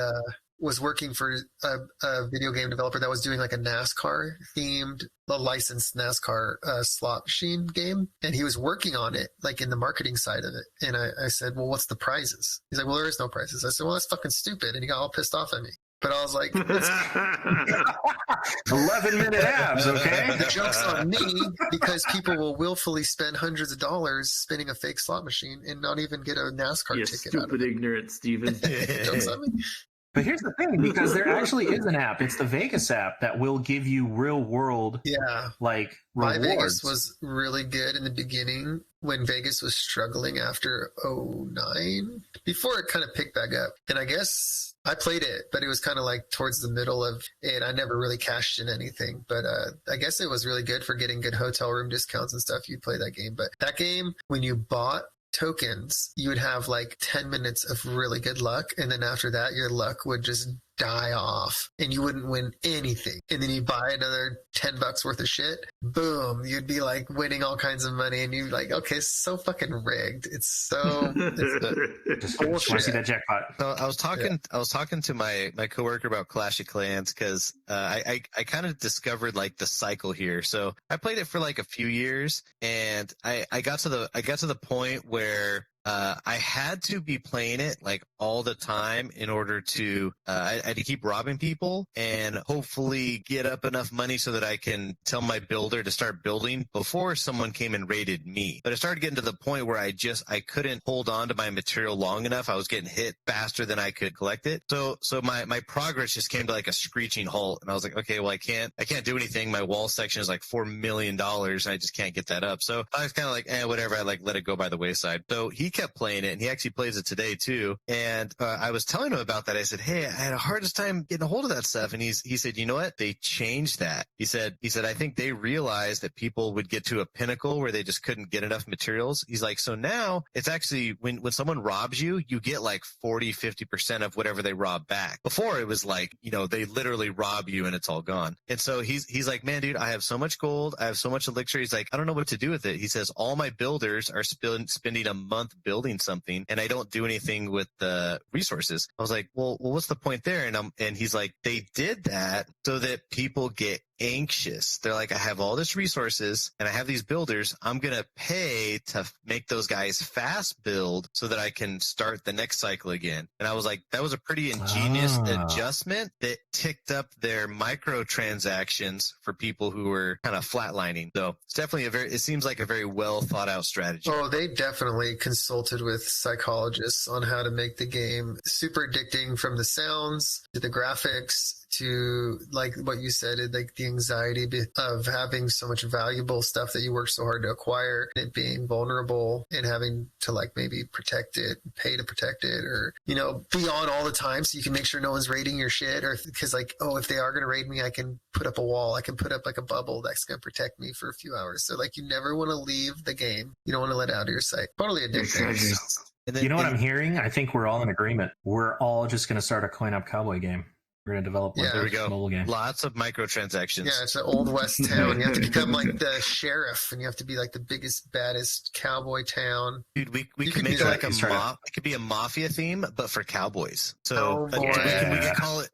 was working for a video game developer that was doing like a NASCAR-themed, licensed NASCAR slot machine game. And he was working on it, like in the marketing side of it. And I said, well, what's the prizes? He's like, well, there is no prizes. I said, well, that's fucking stupid. And he got all pissed off at me. But I was like, 11-minute abs, okay? The joke's on me, because people will willfully spend hundreds of dollars spinning a fake slot machine and not even get a NASCAR You ticket out of stupid it. ignorant Steven. Joke's on me. But here's the thing, because there actually is an app. It's the Vegas app that will give you real world, like, My rewards. Vegas was really good in the beginning when Vegas was struggling after 2009, before it kind of picked back up. And I guess I played it, but it was kind of like towards the middle of it. I never really cashed in anything, but I guess it was really good for getting good hotel room discounts and stuff. You'd play that game. But that game, when you bought tokens, you would have like 10 minutes of really good luck, and then after that your luck would just die off and you wouldn't win anything. And then you buy another $10 worth of shit, boom, you'd be like winning all kinds of money, and you're like, okay, it's so fucking rigged. It's Just want to see that jackpot. So I was talking to my coworker about Clash of Clans, because I kind of discovered like the cycle here. So I played it for like a few years, and I got to the point where I had to be playing it like all the time in order to I had to keep robbing people and hopefully get up enough money so that I can tell my builder builder to start building before someone came and raided me. But it started getting to the point where I couldn't hold on to my material long enough. I was getting hit faster than I could collect it. So my progress just came to like a screeching halt. And I was like, okay, well, I can't do anything. My wall section is like $4 million and I just can't get that up. So I was kind of like, whatever. I like let it go by the wayside. So he kept playing it and he actually plays it today too. And I was telling him about that. I said, hey, I had a hardest time getting a hold of that stuff. And he said, you know what? They changed that. He said, I think they realized that people would get to a pinnacle where they just couldn't get enough materials. He's like, so now it's actually when someone robs you, you get like 40-50% of whatever they rob back. Before it was like, they literally rob you and it's all gone. And so he's like, man, dude, I have so much gold. I have so much elixir. He's like, I don't know what to do with it. He says, all my builders are spending a month building something and I don't do anything with the resources. I was like, well, what's the point there? And he's like, they did that so that people get anxious. They're like, I have all this resources and I have these builders. I'm going to pay to make those guys fast build so that I can start the next cycle again. And I was like, that was a pretty ingenious adjustment that ticked up their microtransactions for people who were kind of flatlining. So it's definitely it seems like a very well thought out strategy. Oh, they definitely consulted with psychologists on how to make the game super addicting, from the sounds to the graphics to, like what you said, like the anxiety of having so much valuable stuff that you work so hard to acquire, and it being vulnerable and having to like maybe protect it, pay to protect it, or, be on all the time so you can make sure no one's raiding your shit. Or because like, if they are going to raid me, I can put up a wall. I can put up like a bubble that's going to protect me for a few hours. So like, you never want to leave the game. You don't want to let it out of your sight. Totally addicting. And then, what I'm hearing? I think we're all in agreement. We're all just going to start a Coin Op Cowboy game. We're going to develop one. There we go. Mobile game. Lots of microtransactions. Yeah, it's an old west town. You have to become like the sheriff, and you have to be like the biggest, baddest cowboy town. Dude, we could make it like it could be a mafia theme, but for cowboys. So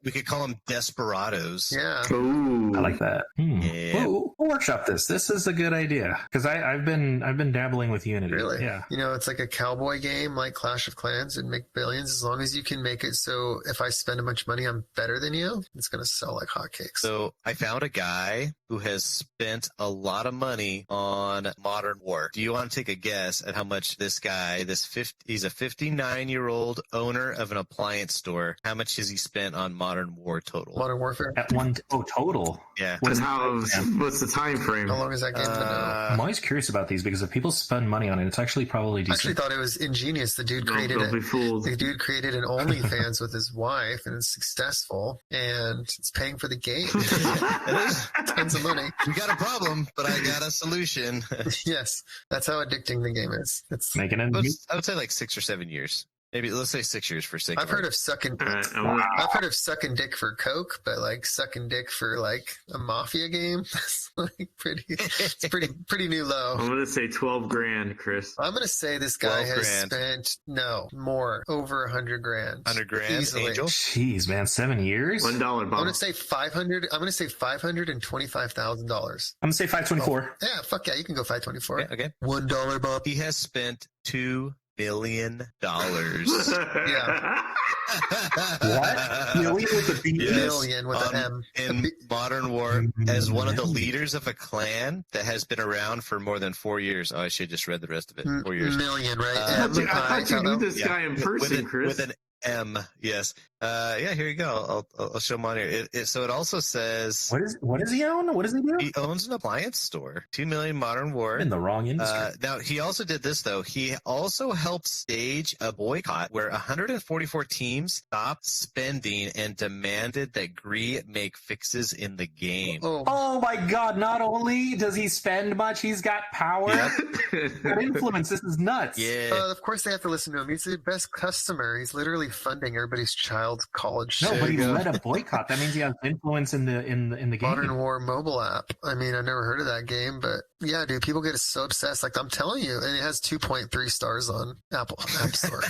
we could call them desperados. Yeah. Ooh, I like that. Yeah. We'll workshop this. This is a good idea because I've been dabbling with Unity. Really? Yeah. It's like a cowboy game, like Clash of Clans, and make billions as long as you can make it so if I spend a bunch of money, I'm better than you. It's going to sell like hotcakes. So I found a guy who has spent a lot of money on Modern War. Do you want to take a guess at how much this guy, he's a 59-year-old owner of an appliance store. How much has he spent on Modern War total? Modern Warfare? Total? Yeah. What's the time frame? How long is that game been out? I'm always curious about these because if people spend money on it, it's actually probably decent. I actually thought it was ingenious. The dude created an OnlyFans with his wife, and it's successful, and it's paying for the game. Tons of money. You got a problem, but I got a solution. Yes, that's how addicting the game is. It's making it. I would say like 6 or 7 years. Maybe let's say 6 years for sake. I've heard of sucking dick for coke, but like sucking dick for like a mafia game, that's like pretty new low. I'm gonna say $12,000, Chris. I'm gonna say this guy has spent more, over $100,000. $100,000, easily. Angel. Jeez, man, 7 years. $1, Bob. I'm gonna say $500. I'm gonna say $525,000. I'm gonna say 524. Yeah, fuck yeah, you can go 524. Okay. $1, Bob. He has spent $2 million. Yeah. What? Million with a B? Yes. Million with an M. In Modern War, as one of the leaders of a clan that has been around for more than 4 years. Oh, I should have just read the rest of it. 4 years. Million, right? I thought you knew this guy in person, Chris. With an M, yes. Here you go. I'll show him on here. So it also says, what does he own? What does he do? He owns an appliance store. 2 million Modern War. I'm in the wrong industry. Now he also did this though. He also helped stage a boycott where 144 teams stopped spending and demanded that Gree make fixes in the game. Oh my God! Not only does he spend much, he's got power. Got influence. This is nuts. Yeah. Of course they have to listen to him. He's the best customer. He's literally funding everybody's child's college. No, but he led a boycott. That means he has influence in the game. Modern War mobile app. I mean, I've never heard of that game, but yeah, dude, people get so obsessed. Like I'm telling you, and it has 2.3 stars on Apple App Store.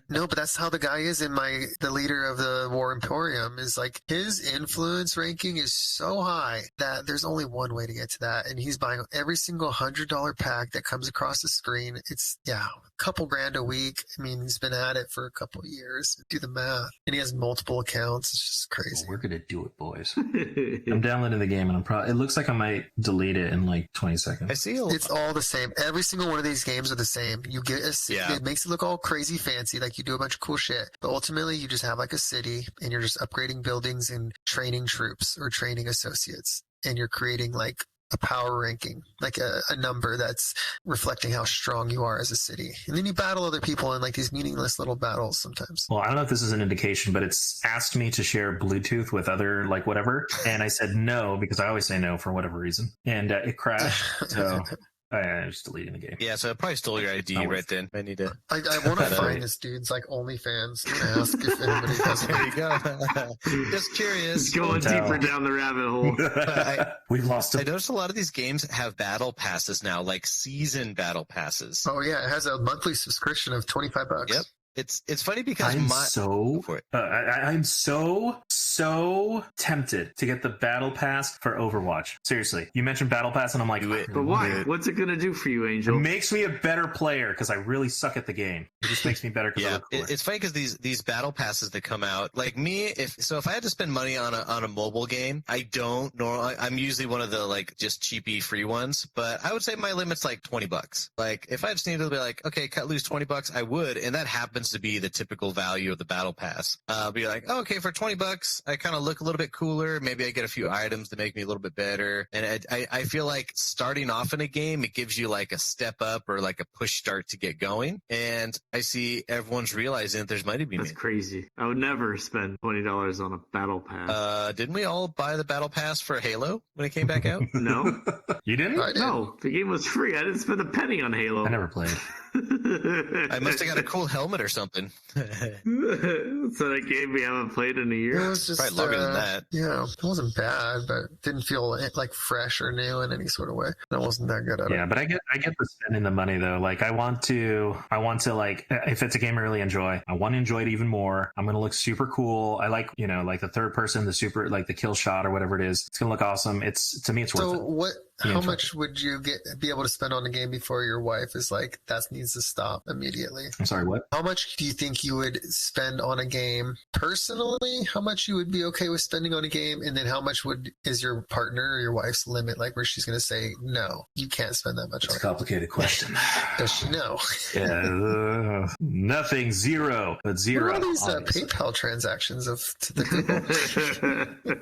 No, but that's how the guy is the leader of the War Emporium is like his influence ranking is so high that there's only one way to get to that, and he's buying every single $100 pack that comes across the screen. It's a couple grand a week. I mean, he's been at it for a couple of years. years. Do the math. And he has multiple accounts. It's just crazy. Well, we're gonna do it, boys. I'm downloading the game, and it looks like I might delete it in like 20 seconds. I see. It's all the same. Every single one of these games are the same. You get it makes it look all crazy fancy, like you do a bunch of cool shit. But ultimately, you just have like a city, and you're just upgrading buildings and training troops or training associates, and you're creating like a power ranking, like a number that's reflecting how strong you are as a city. And then you battle other people in like these meaningless little battles sometimes. Well, I don't know if this is an indication, but it's asked me to share Bluetooth with other like whatever. And I said no, because I always say no for whatever reason. And it crashed. So I was deleting the game. Yeah, so it probably stole your ID right then. I need to. I want to find this dude's like OnlyFans. I'm gonna ask if anybody has. There you go. Just curious. It's going deeper down the rabbit hole. We've lost I it. noticed a lot of these games have battle passes now, like season battle passes. Oh yeah, it has a monthly subscription of $25. Yep. It's funny because I'm so tempted to get the battle pass for Overwatch. Seriously, you mentioned battle pass, and I'm like, But why? What's it gonna do for you, Angel? It makes me a better player because I really suck at the game. It just makes me better. Yeah, it's funny because these battle passes that come out, like me, if I had to spend money on a mobile game, I don't normally. I'm usually one of the like just cheapy free ones, but I would say my limit's like $20. Like if I just needed to be like, okay, cut loose $20, I would, and that happens to be the typical value of the battle pass. Be like, oh, okay, for $20, I kind of look a little bit cooler. Maybe I get a few items to make me a little bit better. And I feel like starting off in a game, it gives you like a step up or like a push start to get going. And I see everyone's realizing that there's money being made. That's crazy. I would never spend $20 on a battle pass. Didn't we all buy the battle pass for Halo when it came back out? No. You didn't? No, the game was free. I didn't spend a penny on Halo. I never played. I must have got a cool helmet or something. So that game we haven't played in a year. It was just probably longer than that. Yeah, it wasn't bad, but didn't feel like fresh or new in any sort of way. I wasn't that good at it. Yeah, but I get the spending the money though. Like I want to like if it's a game I really enjoy, I want to enjoy it even more. I'm gonna look super cool. I like like the third person, the super like the kill shot or whatever it is. It's gonna look awesome. To me, it's worth it. How much would you be able to spend on a game before your wife is like, that needs to stop immediately? I'm sorry, what? How much do you think you would spend on a game personally? How much you would be okay with spending on a game? And then how much is your partner or your wife's limit, like where she's going to say, no, you can't spend that much on it? It's a complicated question. Does she know? Yeah, nothing, zero, but zero. What are all these PayPal transactions to the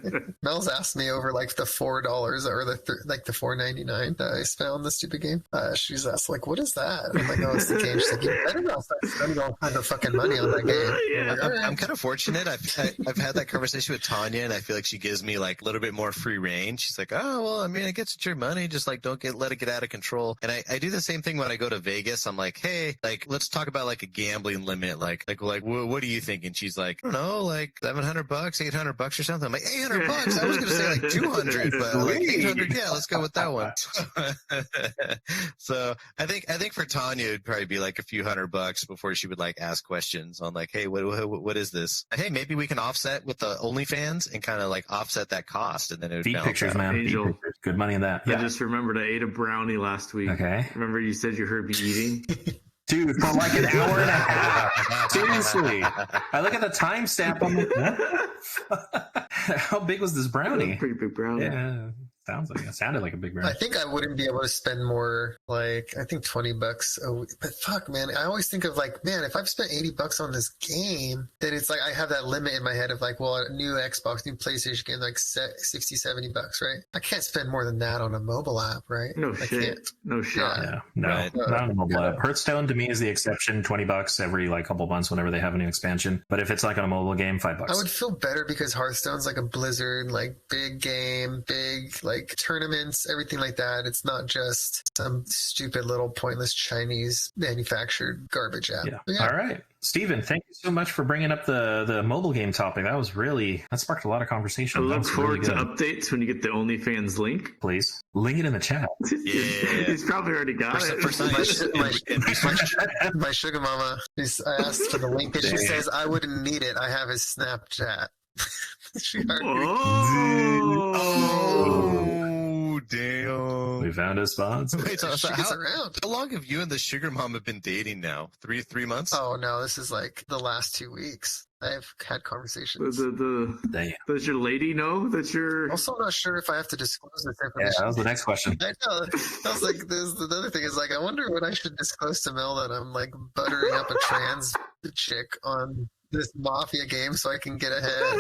Google? Mel's asked me over like the $4 or the $4.99 that I spent on this stupid game. She's asked like, what is that? I'm like, oh, it's the game. She's like, you better not start spending all kinds of fucking money on that game. Yeah, like, I'm kind of fortunate. I've had that conversation with Tanya, and I feel like she gives me like a little bit more free range. She's like, oh well, I mean, I guess it's your money. Just like don't let it get out of control. And I do the same thing when I go to Vegas. I'm like, hey, like let's talk about like a gambling limit. Like what are you thinking? She's like, I don't know, like $700, $800 or something. I'm like, $800. I was gonna say like 200, but like 800. Yeah, let's go with that one. So I think for Tanya it'd probably be like a few $100 before she would like ask questions on like, hey, what is this? Hey, maybe we can offset with the OnlyFans and kind of like offset that cost, and then it would feed pictures, man. Angel, feed pictures. Good money in that. I just remembered I ate a brownie last week. Okay. Remember you said you heard me eating? Dude, for like an hour and a half. Seriously. I look at the timestamp. I'm like, how big was this brownie? Pretty big brownie. Yeah. Sounded like a big brownie. I think I wouldn't be able to spend more, like, I think $20 a week. But fuck, man, I always think of like, man, if I've spent $80 on this game, then it's like I have that limit in my head of like, well, a new Xbox, new PlayStation game, like $60-$70, right? I can't spend more than that on a mobile app, right? No shit. No shot. Yeah, no, Right. not on a mobile app. Hearthstone to me is the exception. $20 every like couple months whenever they have a new expansion. But if it's like on a mobile game, $5. I would feel better because Hearthstone's like a Blizzard, like big game, big like tournaments, everything like that. It's not just some stupid little pointless Chinese manufactured garbage app. Yeah. All right. Steven, thank you so much for bringing up the mobile game topic. That sparked a lot of conversation. I look forward to updates when you get the OnlyFans link. Please link it in the chat. Yeah. He's probably already got it. My sugar mama, I asked for the link and she says I wouldn't need it. I have his Snapchat. She already... Oh, Damn. We found a sponsor. Wait, so She gets how around. long have you and the sugar mom have been dating now? Three months? Oh no, this is like the last 2 weeks. I've had conversations. Damn. Does your lady know that you're? Also, I'm not sure if I have to disclose this Yeah, information. that was the next question. I know. I was like, this the other thing is like, I wonder what I should disclose to Mel that I'm like buttering up a trans chick on this mafia game so I can get ahead.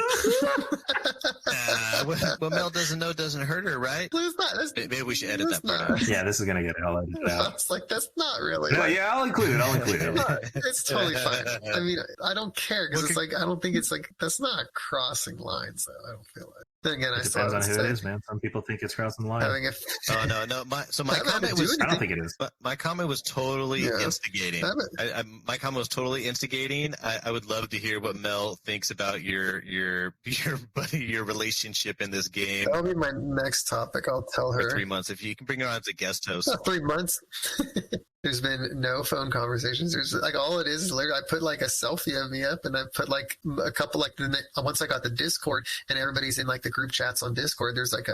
What Mel doesn't know doesn't hurt her, right? It's not, that's, Maybe we should edit that that's part not- out. Yeah, this is gonna get all edited I out. was like, that's not really. No, like, yeah, I'll include it. it's totally fine. I mean, I don't care because it's like I don't think it's like that's not crossing lines. Though I don't feel like. Then again, I It still depends on would who it say is, man. Some people think it's crossing the line. having a. Oh no. My I haven't had to comment do was. I don't anything. think it is. But my comment was totally Yeah. instigating. My comment was totally instigating. I would love to hear what Mel thinks about your relationship in this game That'll be my next topic. I'll tell for her. 3 months. If you can bring her on as a guest host. 3 months. There's been no phone conversations. There's like all it is literally I put like a selfie of me up and I put like a couple like once I got the Discord and everybody's in like the group chats on Discord. There's like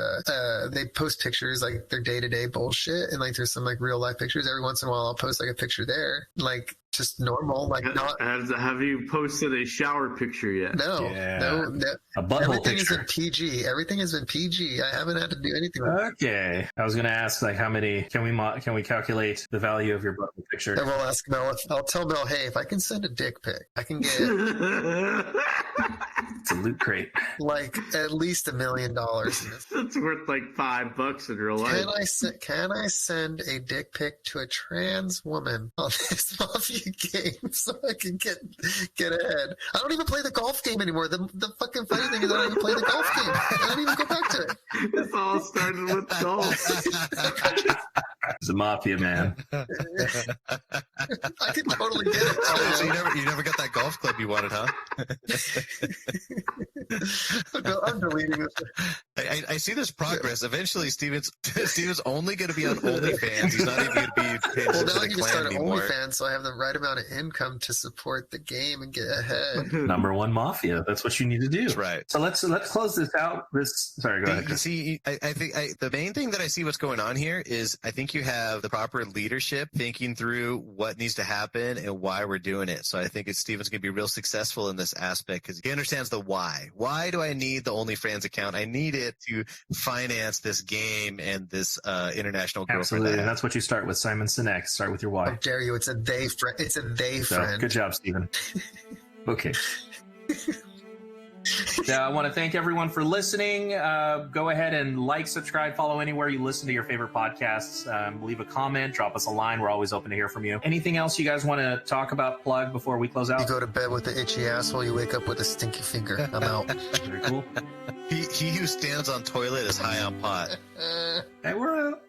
they post pictures like their day-to-day bullshit and like there's some like real life pictures. Every once in a while I'll post like a picture there like just normal like not Have you posted a shower picture yet? no Yeah. no A butthole everything has picture. been PG. Everything has been PG. I haven't had to do anything. Okay. I was gonna ask like how many can we calculate the value of your butthole picture? And we'll ask Mel. I'll tell Mel, hey, if I can send a dick pic, I can get It's a loot crate. like at least $1 million in this. That's worth like $5 in real life. Can I send a dick pic to a trans woman on this mafia game so I can get ahead? I don't even play the golf game anymore. The fucking funny thing is I don't even play the golf game. I don't even go back to it. This all started with golf. It's a mafia man. I can totally get it. So you never got that golf club you wanted, huh? I'm deleting this. I see this progress. Eventually, Steven's only going to be on OnlyFans. He's not even going to be paying Well, attention now to I the can clan start an anymore. OnlyFans so I have the right amount of income to support the game and get ahead. Number one mafia. That's what you need to do. That's right. So let's close this out. Sorry, go ahead. You Chris. see, I think the main thing that I see what's going on here is I think you have the proper leadership thinking through what needs to happen and why we're doing it. So I think Steven's going to be real successful in this aspect because he understands the why. Why do I need the OnlyFans account? I need it to finance this game and this international girlfriend. Absolutely. I And have. that's what you start with. Simon Sinek. Start with your How why. dare you? It's a they friend. It's a they So, friend. good job, Stephen. Okay. Yeah, I want to thank everyone for listening. Go ahead and like, subscribe, follow anywhere you listen to your favorite podcasts. Leave a comment, drop us a line. We're always open to hear from you. Anything else you guys want to talk about, plug before we close You out? go to bed with an itchy asshole, you wake up with a stinky finger. I'm out. Very cool. He who stands on toilet is high on pot. Hey, we're out.